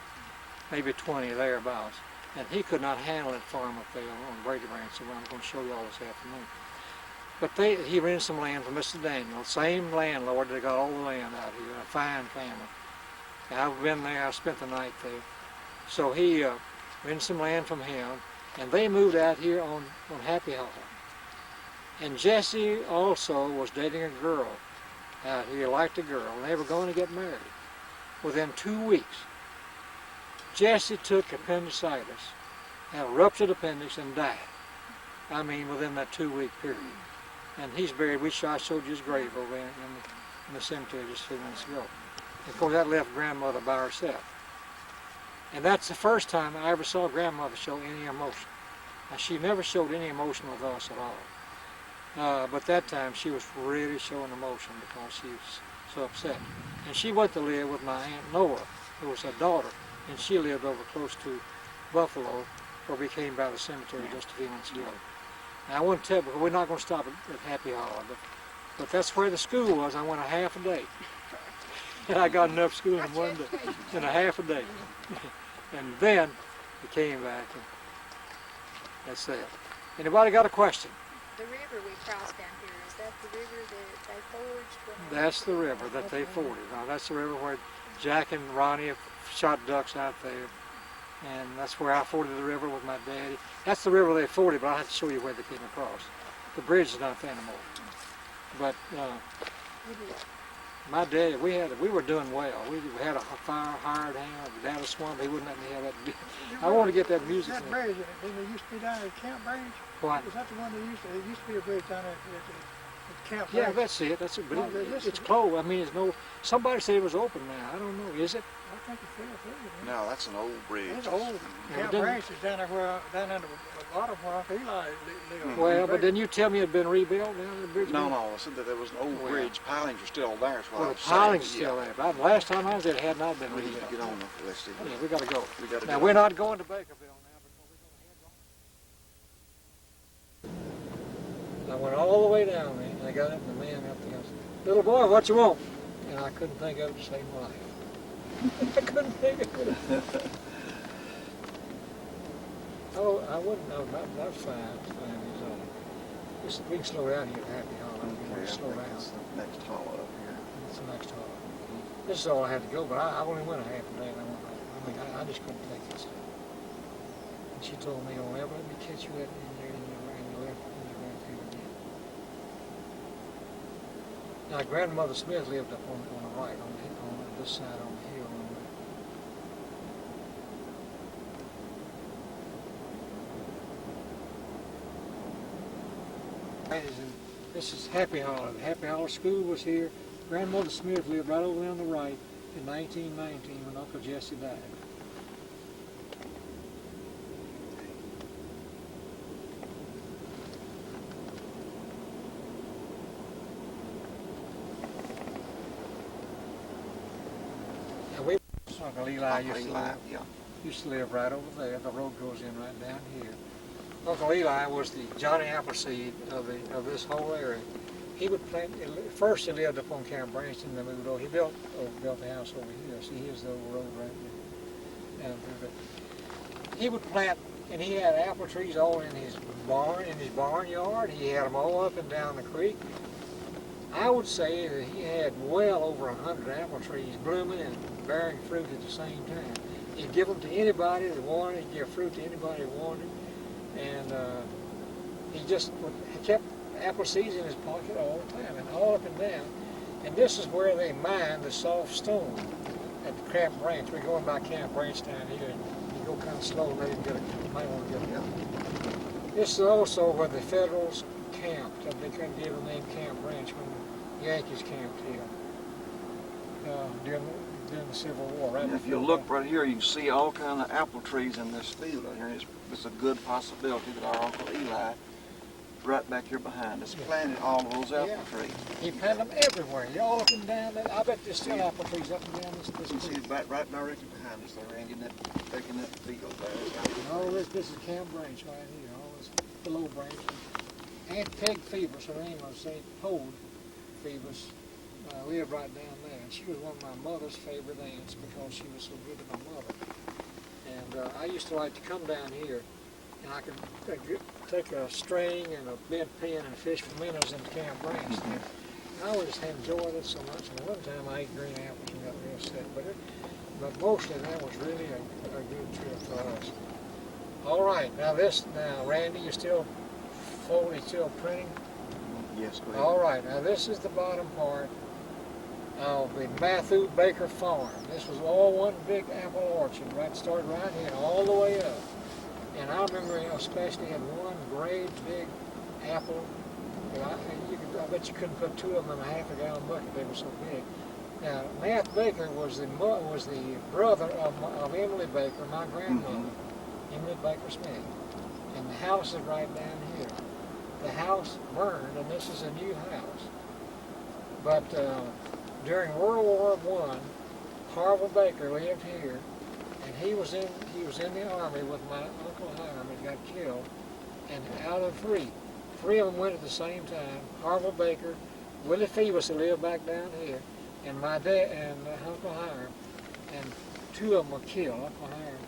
maybe 20 thereabouts. And he could not handle that farm up there on Brady Ranch, so I'm going to show you all this afternoon. But he rented some land from Mr. Daniel, same landlord that got all the land out here, a fine family. And I've been there, I spent the night there. So he rented some land from him, and they moved out here on Happy Hollow. And Jesse also was dating a girl out here, liked a girl, and they were going to get married. Within 2 weeks, Jesse took appendicitis, had a ruptured appendix, and died. I mean, within that 2-week period. And he's buried. I showed you his grave over in the cemetery just a few minutes ago. And of course, that left Grandmother by herself. And that's the first time I ever saw Grandmother show any emotion. Now, she never showed any emotion with us at all. But that time, she was really showing emotion because she was so upset. And she went to live with my Aunt Nora, who was her daughter, and she lived over close to Buffalo, where we came by the cemetery just a few months ago. Now, I want to tell you, we're not going to stop at Happy Hollow, but that's where the school was. I went a half a day. And I got enough school in one day, in a half a day. And then we came back, and that's it. Anybody got a question? The river we crossed down here, is that the river that they forged? That's the river that they forded. Now, that's the river where Jack and Ronnie have shot ducks out there. And that's where I forded the river with my daddy. That's the river they forded, but I'll have to show you where they came across. The bridge is not there anymore. But my daddy, we were doing well. We had a fire hired hand down the swamp. He wouldn't let me have that. I want to get that music. That bridge, didn't it used to be down at Camp Bridge? What? Was that the one that used to be a bridge down at Camp Bridge? Yeah, that's it. That's it. But No, it's closed. I mean, it's no. Somebody said it was open now. I don't know. Is it? I think it's still through. No, that's an old bridge. It's old. Camp didn't- Branch is down there down under a lot of where Uncle Eli lived. Well, but didn't you tell me it had been rebuilt now? The bridge? No, I said that there was an old Well. bridge. Pilings are still there. That's what Well, I the was saying. piling's still there. But last time I was there, it had not been We need to rebuilt. get on. Let's see. Yeah, we got to go. We got to Now, go. we're not going to Bakerville now because we're going to head on. I went all the way down there, and I got up, and the man up there said, little boy, what you want? And I couldn't think of it to save my life. I couldn't think of it. Oh, I wouldn't know. That's fine. It's fine. We can slow down here at Happy Hollow. We Okay, can slow I think down. it's the next hollow up here. It's the next hollow. This is all I had to go, but I only went a half a day, and I just couldn't take this stuff. And she told me, don't ever let me catch you in your left hand again. Now, Grandmother Smith lived up on the right, on this side on the hill. This is Happy Hollow. The Happy Hollow School was here. Grandmother Smith lived right over there on the right in 1919 when Uncle Jesse died. Now we Uncle Eli used to live. Yeah. used to live right over there. The road goes in right down here. Uncle Eli was the Johnny Appleseed of this whole area. He would plant. First, he lived up on Camp Branston. Then moved over. He built the house over here. See, here's the old road right there. Down through there. He would plant, and he had apple trees all in his barnyard. He had them all up and down the creek. I would say that he had well over 100 apple trees blooming and bearing fruit at the same time. He'd give them to anybody that wanted. He'd give fruit to anybody that wanted. And he kept apple seeds in his pocket all the time, and all up and down. And this is where they mined the soft stone at the Camp Branch. We're going by Camp Branch down here, and you go kind of slow, let him get it. You might want to get it up. This is also where the Federals camped. They couldn't give the name Camp Branch when the Yankees camped here during the Civil War. Right. And if you look right here, you can see all kind of apple trees in this field right here. It's a good possibility that our Uncle Eli, right back here behind us, planted all of those apple trees. He planted them everywhere. All up and down. I bet there's still apple trees up and down this You see right directly behind us there, Randy, taking that field there. All this is Camp Branch right here. All this below Branch. Aunt Peg Phoebus, her name was St. Pode Phoebus, lived right down there. And she was one of my mother's favorite aunts because she was so good to my mother. And I used to like to come down here, and I could take a string and a bent pin and fish for minnows in Camp Branch. And I always enjoyed it so much. And one time I ate green apples and got real sick. But mostly that was really a good trip for us. All right, now Randy, you're still printing? Yes, go ahead. All right, now this is the bottom part of the Matthew Baker Farm. This was all one big apple orchard, right? Started right here, all the way up. And I remember, especially had one great big apple. I bet you couldn't put two of them in a half-a-gallon bucket. They were so big. Now, Matt Baker was the brother of Emily Baker, my grandmother, Emily Baker Smith. And the house is right down here. The house burned, and this is a new house. But during World War I, Harville Baker lived here, and he was in the army with my Uncle Hiram and got killed. And out of three of them went at the same time. Harville Baker, Willie Phoebus, who lived back down here, and my dad and Uncle Hiram, and two of them were killed. Uncle Hiram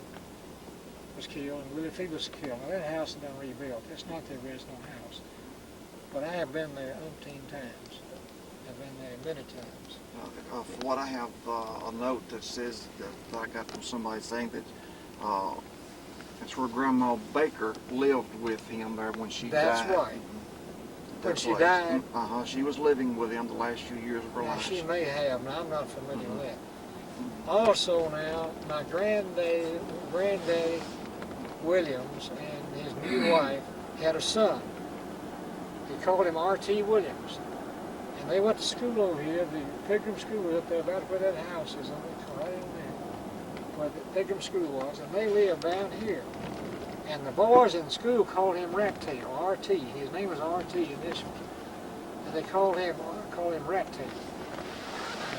was killed, and Willie Phoebus was killed. Now, that house has been rebuilt. It's not the original house. But I have been there umpteen times. I've been there many times. For what I have a note that says that I got from somebody saying that it's where Grandma Baker lived with him there when she died. That's right. When she died? She was living with him the last few years of her life. She may have. Now, I'm not familiar with that. Also now, my granddaddy Williams and his new wife had a son. He called him R.T. Williams. And they went to school over here, the Pilgrim School up there, about where that house is, right in there, where the Pilgrim School was, and they lived down here. And the boys in school called him Rat-tail, R.T. His name was R.T. initially. And they called him Rat-tail.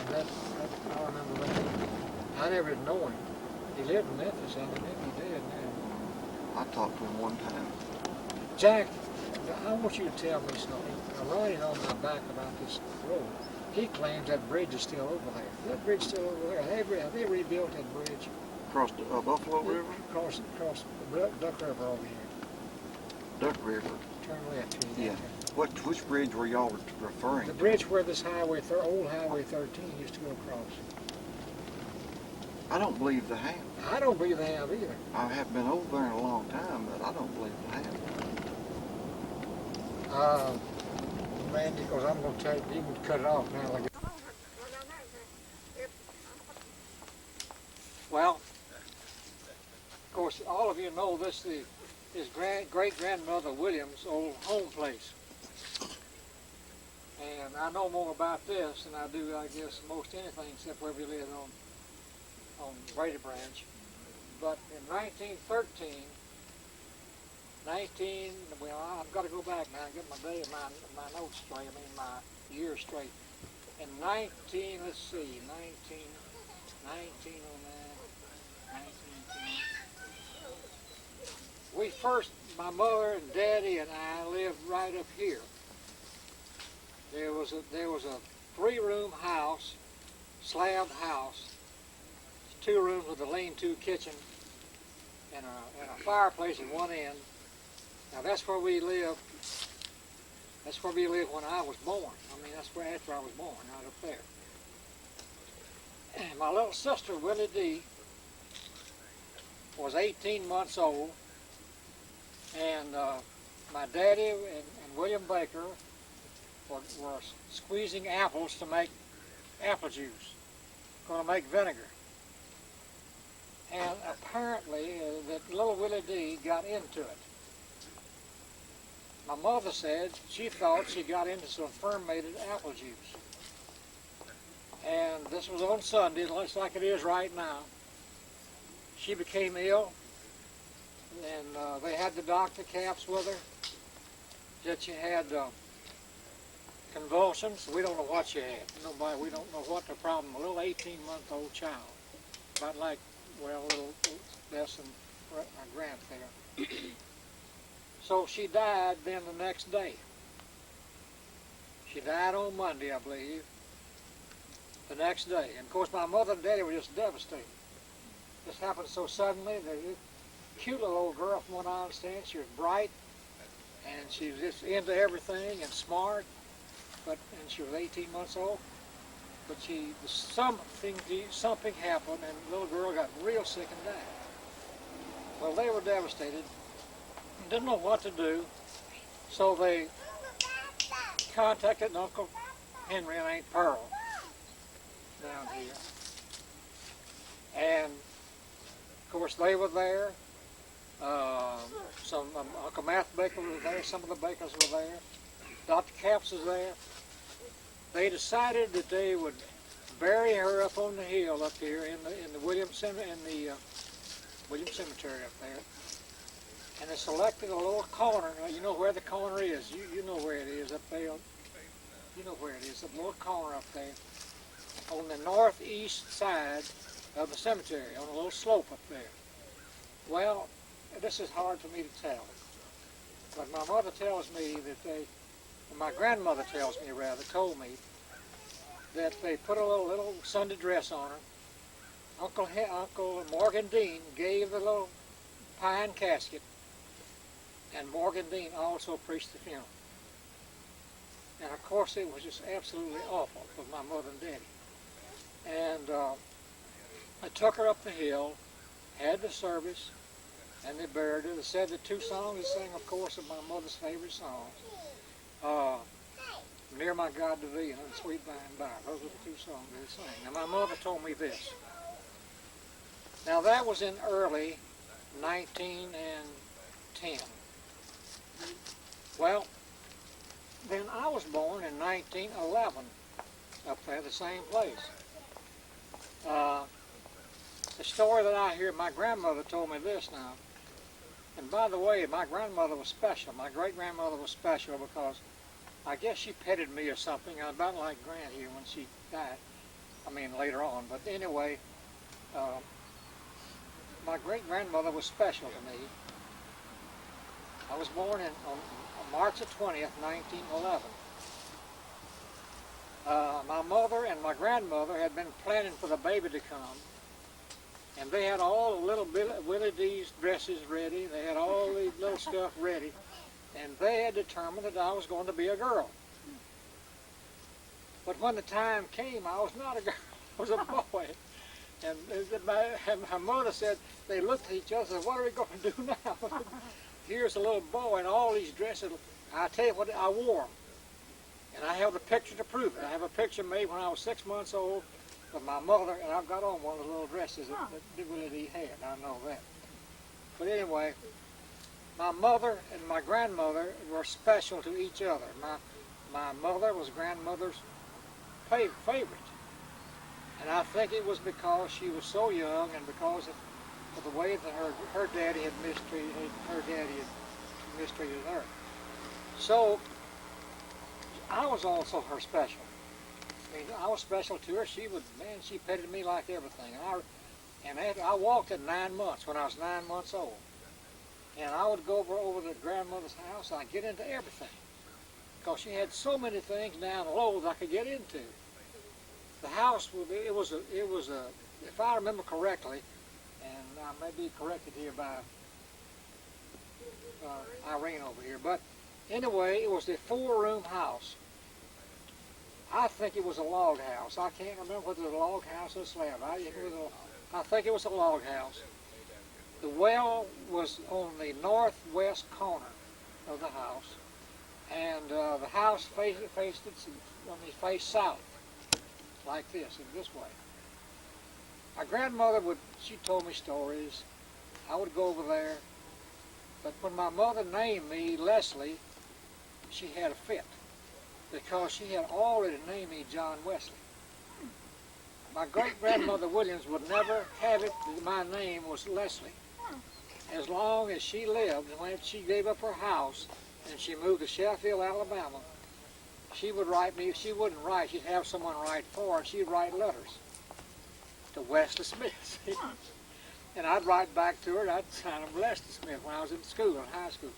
And I remember that. I never did know him. He lived in Memphis, and I think he did now. I talked to him one time. Jack, I want you to tell me something. I'm writing on my back about this road. He claims that bridge is still over there. That bridge is still over there. Have they rebuilt that bridge? Across the Buffalo River? Across the Duck River over here. Duck River. Turn left here. Yeah. Which bridge were y'all referring The to? bridge where this old Highway 13 used to go across. I don't believe they have. I don't believe they have either. I haven't been over there in a long time, but I don't believe they have. Randy, because I'm going to tell you, you can cut it off now. Well, of course, all of you know this is his great-grandmother Williams' old home place. And I know more about this than I do, I guess, most anything except where we lived on Brady Branch. But in 1913, well, I've got to go back now and get my notes straight, my years straight. In 1909, We first, my mother and daddy and I lived right up here. There was a 3-room house, slab house, 2 rooms with a lean-to kitchen and a fireplace at one end. Now that's where we lived. That's where we lived when I was born. I mean, that's where after I was born, right up there. And my little sister, Willie D, was 18 months old, and my daddy and William Baker were squeezing apples to make apple juice, going to make vinegar. And apparently that little Willie D got into it. My mother said she thought she got into some fermented apple juice. And this was on Sunday, just like it is right now. She became ill, and they had the doctor caps with her. That she had convulsions. We don't know what she had. Nobody, we don't know what the problem. A little 18-month-old child, about like, well, a little less than my grand there. So she died then the next day. She died on Monday, I believe. The next day. And of course my mother and daddy were just devastated. This happened so suddenly. The cute little old girl from what I understand, she was bright and she was just into everything and smart, and she was 18 months old. But something happened and the little girl got real sick and died. Well, they were devastated. Didn't know what to do, so they contacted Uncle Henry and Aunt Pearl down here. And of course they were there. Uncle Matthew Baker was there, some of the Bakers were there. Dr. Capps was there. They decided that they would bury her up on the hill up here in the William Cemetery up there. And they selected a little corner. You know where the corner is. You know where it is up there. You know where it is. A little corner up there on the northeast side of the cemetery, on a little slope up there. Well, this is hard for me to tell. But my mother tells me that my grandmother tells me rather, told me that they put a little Sunday dress on her. Uncle Morgan Dean gave the little pine casket, and Morgan Dean also preached the funeral. And of course it was just absolutely awful with my mother and daddy. And I took her up the hill, had the service, and they buried her. They said the 2 songs they sang, of course, are my mother's favorite songs. Near My God to Thee and Sweet By and By. Those were the 2 songs they sang. Now my mother told me this. Now that was in early 1910. Well, then I was born in 1911 up there, the same place. The story that I hear, my grandmother told me this now. And by the way, my grandmother was special. My great-grandmother was special because I guess she petted me or something, about like Grant here when she died. I mean, later on. But anyway, my great-grandmother was special to me. I was born on March the 20th, 1911. My mother and my grandmother had been planning for the baby to come. And they had all the little Willie D's dresses ready. They had all the little stuff ready. And they had determined that I was going to be a girl. But when the time came, I was not a girl. I was a boy. And my mother said, they looked at each other and said, what are we going to do now? Here's a little boy in all these dresses. I tell you what, I wore them. And I have the picture to prove it. I have a picture made when I was 6 months old of my mother, and I've got on one of the little dresses that Willie D had. I know that. But anyway, my mother and my grandmother were special to each other. My mother was grandmother's favorite. And I think it was because she was so young and because of the way that her daddy had mistreated her. So I was also her special. I mean, I was special to her. She petted me like everything. And after, I walked at 9 months, when I was 9 months old. And I would go over to grandmother's house, and I'd get into everything. Because she had so many things down low that I could get into. The house, it was a, if I remember correctly, and I may be corrected here by Irene over here, but anyway, it was a 4-room house. I think it was a log house. I can't remember whether it was a log house or a slab. I think it was a log house. The well was on the northwest corner of the house, and the house faced south, like this, in this way. My grandmother she told me stories. I would go over there, but when my mother named me Leslie, she had a fit, because she had already named me John Wesley. My great-grandmother Williams would never have it that my name was Leslie. As long as she lived, and when she gave up her house and she moved to Sheffield, Alabama, she would write me. She wouldn't write. She'd have someone write for her. She'd write letters to Wesley Smith. And I'd write back to her, and I'd sign them Leslie Smith when I was in school, in high school.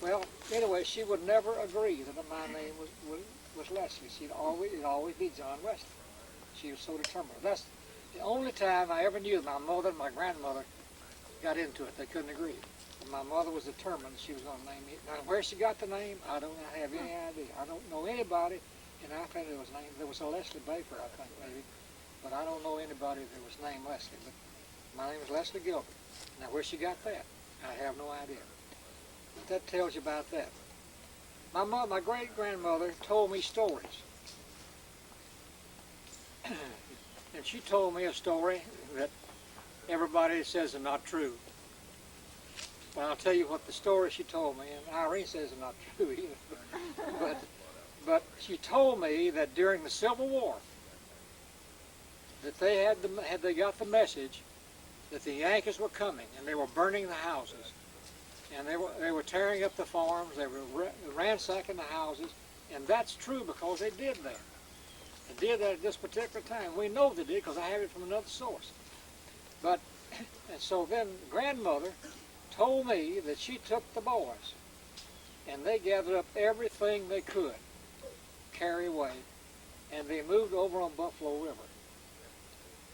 Well, anyway, she would never agree that my name was Leslie. It'd always be John Wesley. She was so determined. That's the only time I ever knew that my mother and my grandmother got into it. They couldn't agree. And my mother was determined she was going to name me. Now, where she got the name, I don't have any idea. I don't know anybody, and I think there was a Leslie Baker, I think, maybe. But I don't know anybody that was named Leslie. But my name is Leslie Gilbert. Now, where she got that, I have no idea. But that tells you about that. My great-grandmother told me stories. And she told me a story that everybody says is not true. But I'll tell you what the story she told me, and Irene says is not true either. But she told me that during the Civil War, that they got the message that the Yankees were coming, and they were burning the houses, and they were tearing up the farms, they were ransacking the houses, and that's true because they did that. They did that at this particular time. We know they did because I have it from another source. And so then grandmother told me that she took the boys, and they gathered up everything they could carry away, and they moved over on Buffalo River.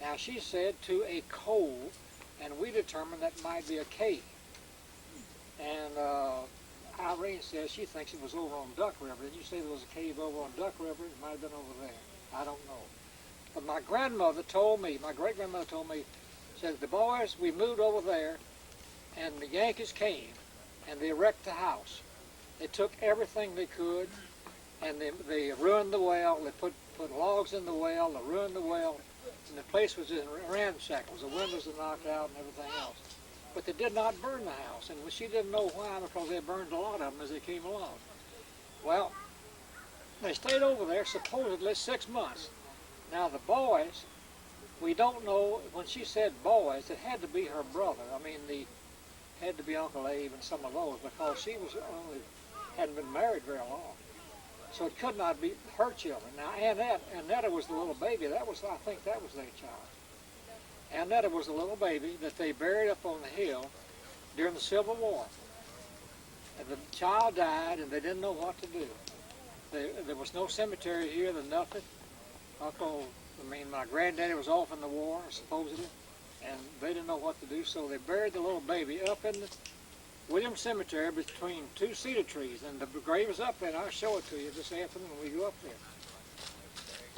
Now she said to a cove, and we determined that might be a cave. And Irene says she thinks it was over on Duck River. Did you say there was a cave over on Duck River? It might have been over there. I don't know. But my grandmother told me, my great-grandmother told me, said, the boys, we moved over there, and the Yankees came, and they wrecked the house. They took everything they could, and they ruined the well. They put logs in the well, they ruined the well, and the place was in ramshackles. The windows were knocked out and everything else. But they did not burn the house, and she didn't know why, because they burned a lot of them as they came along. Well, they stayed over there supposedly 6 months. Now the boys, we don't know, when she said boys, it had to be her brother. I mean, had to be Uncle Abe and some of those, because she hadn't been married very long. So it could not be her children. Now Annetta was the little baby. I think that was their child. Annetta was the little baby that they buried up on the hill during the Civil War. And the child died, and they didn't know what to do. There was no cemetery here, nothing. My granddaddy was off in the war, supposedly, and they didn't know what to do, so they buried the little baby up in the Williams Cemetery between 2 cedar trees, and the grave is up there, and I'll show it to you this afternoon when we go up there.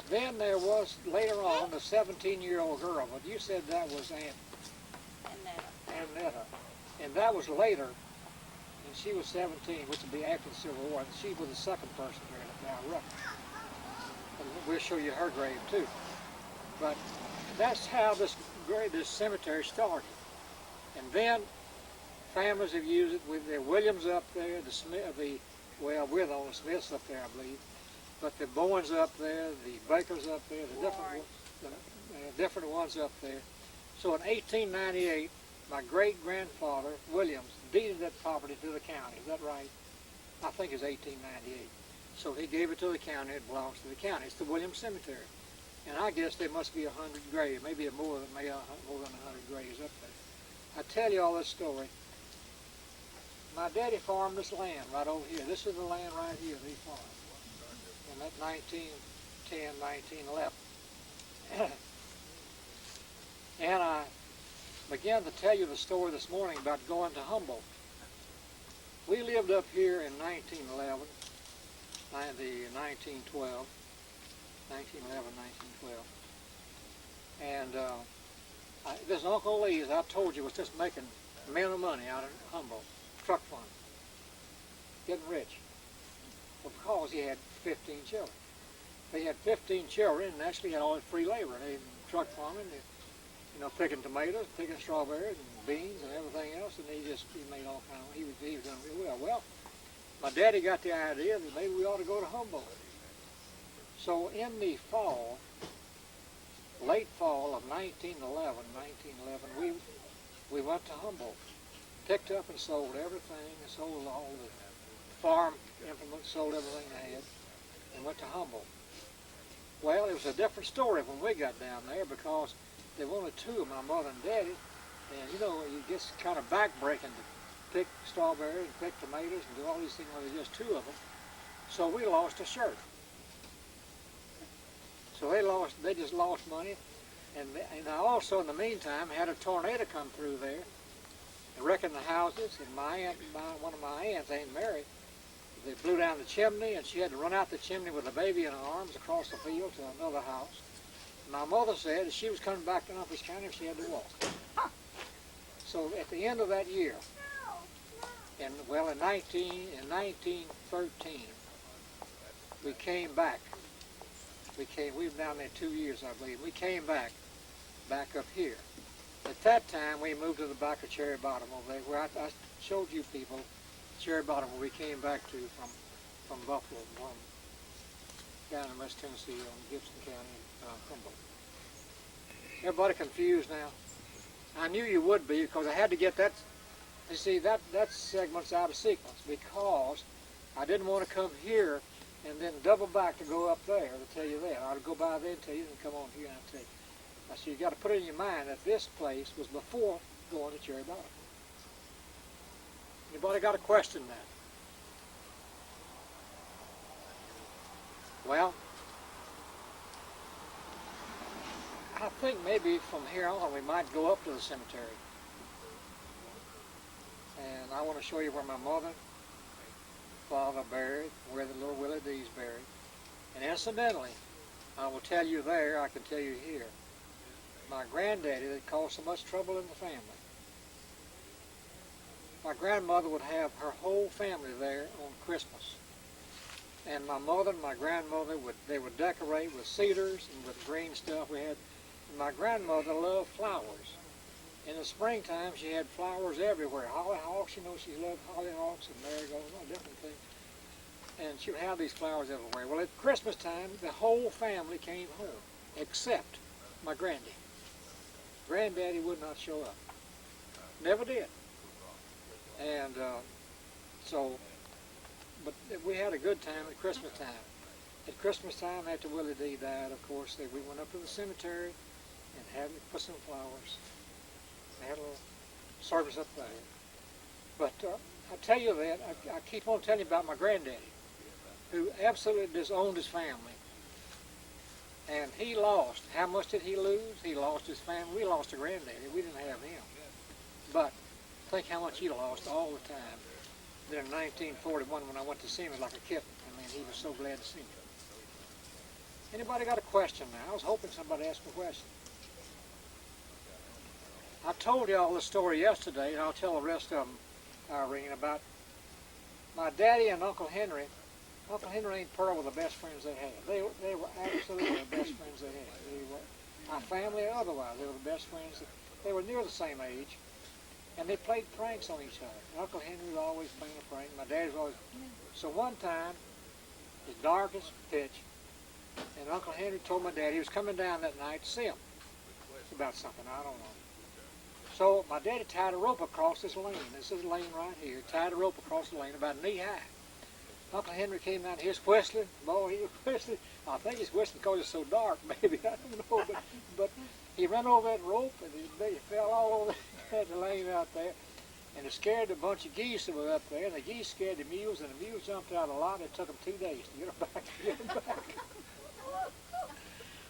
Then there was, later on, the 17-year-old girl, but you said that was Annetta. And that was later, and she was 17, which would be after the Civil War, and she was the second person there now, roughly. And we'll show you her grave, too. But that's how this cemetery started. And then families have used it with their Williams up there, we're the only Smiths up there, I believe. But the Bowens up there, the Bakers up there, the different ones up there. So in 1898, my great-grandfather, Williams, deeded that property to the county. Is that right? I think it's 1898. So he gave it to the county. It belongs to the county. It's the Williams Cemetery. And I guess there must be 100 graves, maybe more than 100 graves up there. I tell you all this story. My daddy farmed this land right over here. This is the land right here that he farmed in that 1910, 1911. And I began to tell you the story this morning about going to Humboldt. We lived up here in 1911, 1912, 1912. And this Uncle Lee, as I told you, was just making men of money out of Humboldt, truck fund, getting rich. Well, because he had 15 children. They had 15 children and actually had all this free labor. They truck farming, picking tomatoes, picking strawberries and beans and everything else, and he made all kind of, he was doing really well. Well, my daddy got the idea that maybe we ought to go to Humboldt. So in the fall, late fall of 1911, we went to Humboldt, picked up and sold everything, and sold all the farm implements, sold everything they had, and went to Humboldt. Well, it was a different story when we got down there because there were only two of my mother and daddy, and it gets kind of backbreaking to pick strawberries and pick tomatoes and do all these things when there's just two of them. So we lost a shirt. So they just lost money, and I also in the meantime had a tornado come through there and wrecking the houses, and one of my aunts, Aunt Mary, they blew down the chimney, and she had to run out the chimney with a baby in her arms across the field to another house. My mother said that she was coming back to Humphries County, she had to walk. So at the end of that year, in 1913, we came back. We were down there 2 years, I believe. We came back up here. At that time, we moved to the back of Cherry Bottom over there, where I showed you people Cherry Bottom, where we came back to from Buffalo, down in West Tennessee on Gibson County, Humboldt. Everybody confused now? I knew you would be because I had to get that. You see, that segment's out of sequence because I didn't want to come here and then double back to go up there to tell you that. I ought to go by there and tell you, and come on here and I'll tell you. So you got to put it in your mind that this place was before going to Cherry Bottom. Anybody got a question now? Well, I think maybe from here on we might go up to the cemetery. And I want to show you where my mother, father buried, where the little Willie D's buried. And incidentally, I will tell you there, I can tell you here, my granddaddy that caused so much trouble in the family. My grandmother would have her whole family there on Christmas. And my mother and my grandmother would decorate with cedars and with green stuff we had. And my grandmother loved flowers. In the springtime, she had flowers everywhere. Hollyhocks, she loved hollyhocks and marigolds, all different things. And she would have these flowers everywhere. Well, at Christmas time, the whole family came home, except my granddaddy. Granddaddy would not show up. Never did. And but we had a good time at Christmas time. At Christmas time, after Willie D died, of course, we went up to the cemetery and had put some flowers. They had a little service up there. But I tell you that, I keep on telling you about my granddaddy, who absolutely disowned his family. And he lost. How much did he lose? He lost his family. We lost a granddaddy. We didn't have him. But think how much he lost all the time. Then in 1941, when I went to see him, it was like a kitten. I mean, he was so glad to see me. Anybody got a question now? I was hoping somebody asked a question. I told you all the story yesterday, and I'll tell the rest of them, Irene, about my daddy and Uncle Henry. Uncle Henry and Pearl were the best friends they had. They were absolutely the best friends they had. They were, my family or otherwise, they were the best friends. They were near the same age, and they played pranks on each other. Uncle Henry was always playing a prank. My dad was always. So one time, it was dark as pitch, and Uncle Henry told my dad he was coming down that night to see him. It's about something, I don't know. So my daddy tied a rope across this lane. This is a lane right here. Tied a rope across the lane about knee high. Uncle Henry came out, he was whistling. Boy, he was whistling. I think he's whistling because it's so dark, maybe. I don't know. But he ran over that rope and he fell all over the lane out there. And it scared a bunch of geese that were up there. And the geese scared the mules, and the mules jumped out a lot. It took them 2 days to get them back.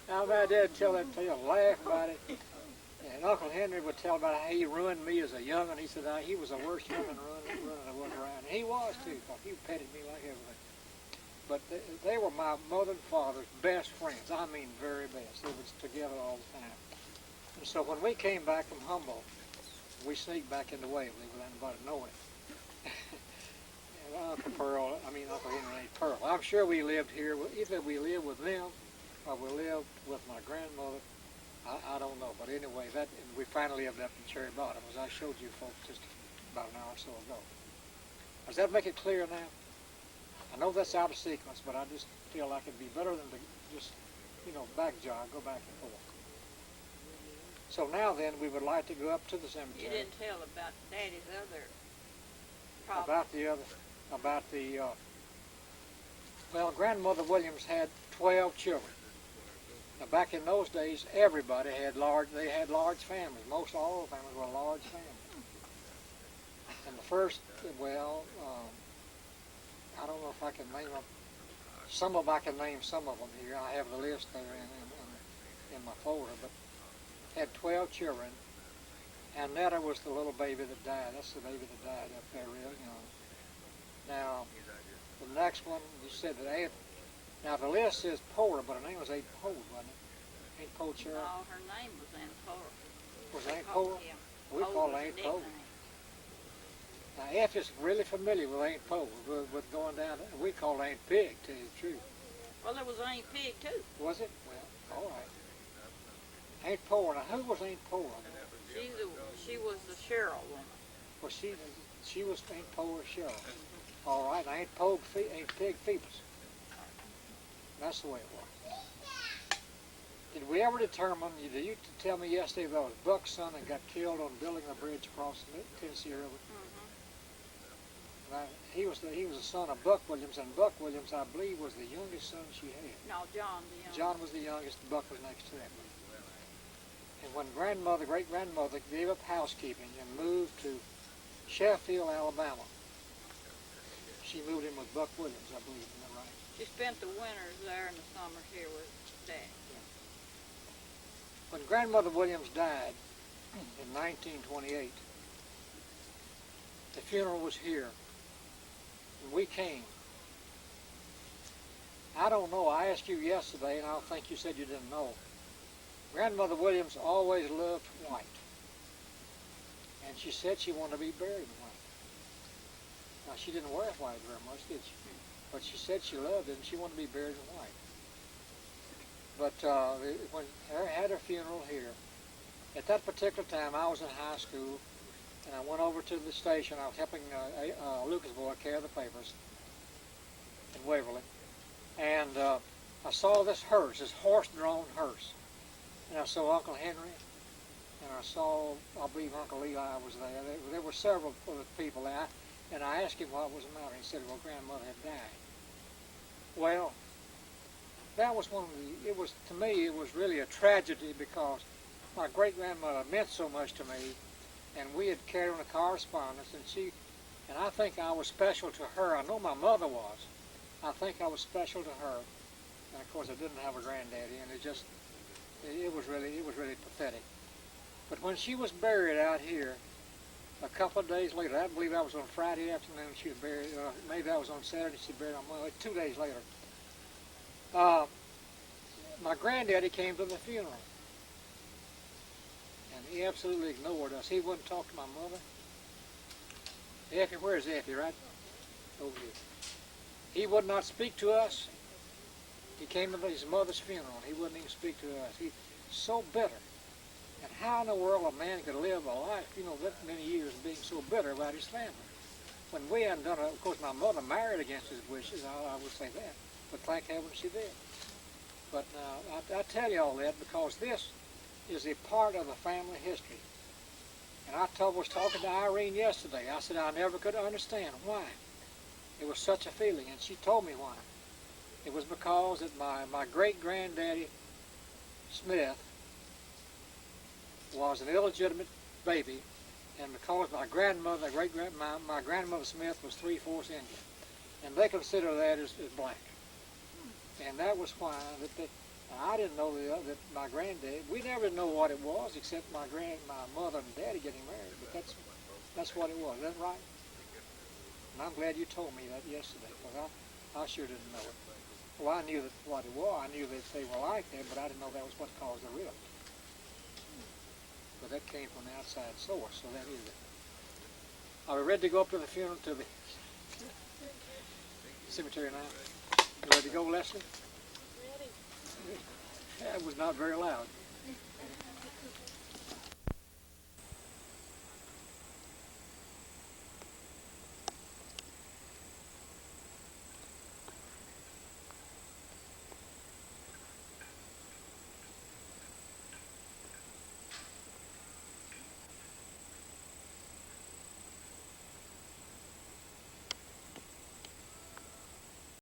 Now, my dad tell that tale, laugh about it. And Uncle Henry would tell about how he ruined me as a young'un. He said he was the worst young'un running I was around. And he was, too, because he petted me like everything. But they were my mother and father's best friends. I mean, very best. They was together all the time. And so when we came back from Humboldt, we sneaked back into Waverly without anybody knowing it. And Uncle Henry and Pearl. I'm sure we lived here. Either we lived with them or we lived with my grandmother. I don't know, but anyway, we finally lived up in Cherry Bottom, as I showed you folks just about an hour or so ago. Does that make it clear now? I know that's out of sequence, but I just feel like it'd be better than to just, back jog, go back and forth. So now then, we would like to go up to the cemetery. You didn't tell about Daddy's other problem. Well, Grandmother Williams had 12 children. Now, back in those days, everybody had large families. Most all the families were large families. And the first, I don't know if I can name them. I can name some of them here. I have the list there in my folder, but had 12 children. And Nora was the little baby that died. That's the baby that died up there real young. Now, the next one, you said that Abe. Now, the list says Porter, but her name was Abe Poe, wasn't it? Ain't Poe Cheryl? No, her name was Aunt Porter. Was Aunt Poe? Yeah. We call her Aunt Poe. Now, F is really familiar with Aunt Poe, with going down, we call her Aunt Pig, to tell you the truth. Well, there was Aunt Pig, too. Was it? Well, all right. Aunt Poe, now who was Aunt Poe? She was the Cheryl woman. Well, she was Aunt Poe or Cheryl. All right, Aunt Pig Phoebus. That's the way it was. Did we ever determine, did you tell me yesterday about Buck's son that got killed on building a bridge across the Tennessee River? Now, he was the son of Buck Williams, and Buck Williams, I believe, was the youngest son she had. No, John the youngest. John was the youngest, Buck was next to him. And when great-grandmother gave up housekeeping and moved to Sheffield, Alabama, she moved in with Buck Williams, I believe, isn't that right? She spent the winters there and the summers here with Dad. When Grandmother Williams died in 1928, the funeral was here, and we came. I don't know, I asked you yesterday, and I think you said you didn't know. Grandmother Williams always loved white, and she said she wanted to be buried in white. Now, she didn't wear white very much, did she? But she said she loved it, and she wanted to be buried in white. But when I had her funeral here, at that particular time, I was in high school, and I went over to the station. I was helping Lucas boy carry the papers in Waverly, and I saw this hearse, this horse-drawn hearse, and I saw Uncle Henry, and I saw, I believe Uncle Eli was there. There were several other people there, and I asked him what was the matter. He said, well, Grandmother had died. Well, that was to me, it was really a tragedy because my great-grandmother meant so much to me, and we had carried on a correspondence, and I think I was special to her. I know my mother was. I think I was special to her, and of course I didn't have a granddaddy, and it was really pathetic. But when she was buried out here, a couple of days later, I believe that was on Friday afternoon she was buried, maybe that was on Saturday, she was buried on Monday, 2 days later. My granddaddy came to the funeral, and he absolutely ignored us. He wouldn't talk to my mother. Effie, where's Effie, right? Over here. He would not speak to us. He came to his mother's funeral, and he wouldn't even speak to us. He's so bitter. And how in the world a man could live a life, that many years being so bitter about his family? When we hadn't done it, of course, my mother married against his wishes, I would say that. But thank heaven she did. But I tell you all that because this is a part of the family history. And I was talking to Irene yesterday. I said I never could understand why It was such a feeling, and she told me why. It was because that my great-granddaddy Smith was an illegitimate baby, and because my grandmother, my grandmother Smith was 3/4 Indian, and they consider that as black. And that was why that I didn't know that my granddad. We never know what it was except my mother and daddy getting married. But that's what it was. Is that right? And I'm glad you told me that yesterday, because I sure didn't know it. Well, I knew what it was. I knew that they were like that, but I didn't know that was what caused the rift. But that came from the outside source, so that is it. Are we ready to go up to the funeral, to the cemetery now? You ready to go, Leslie? Ready. That was not very loud.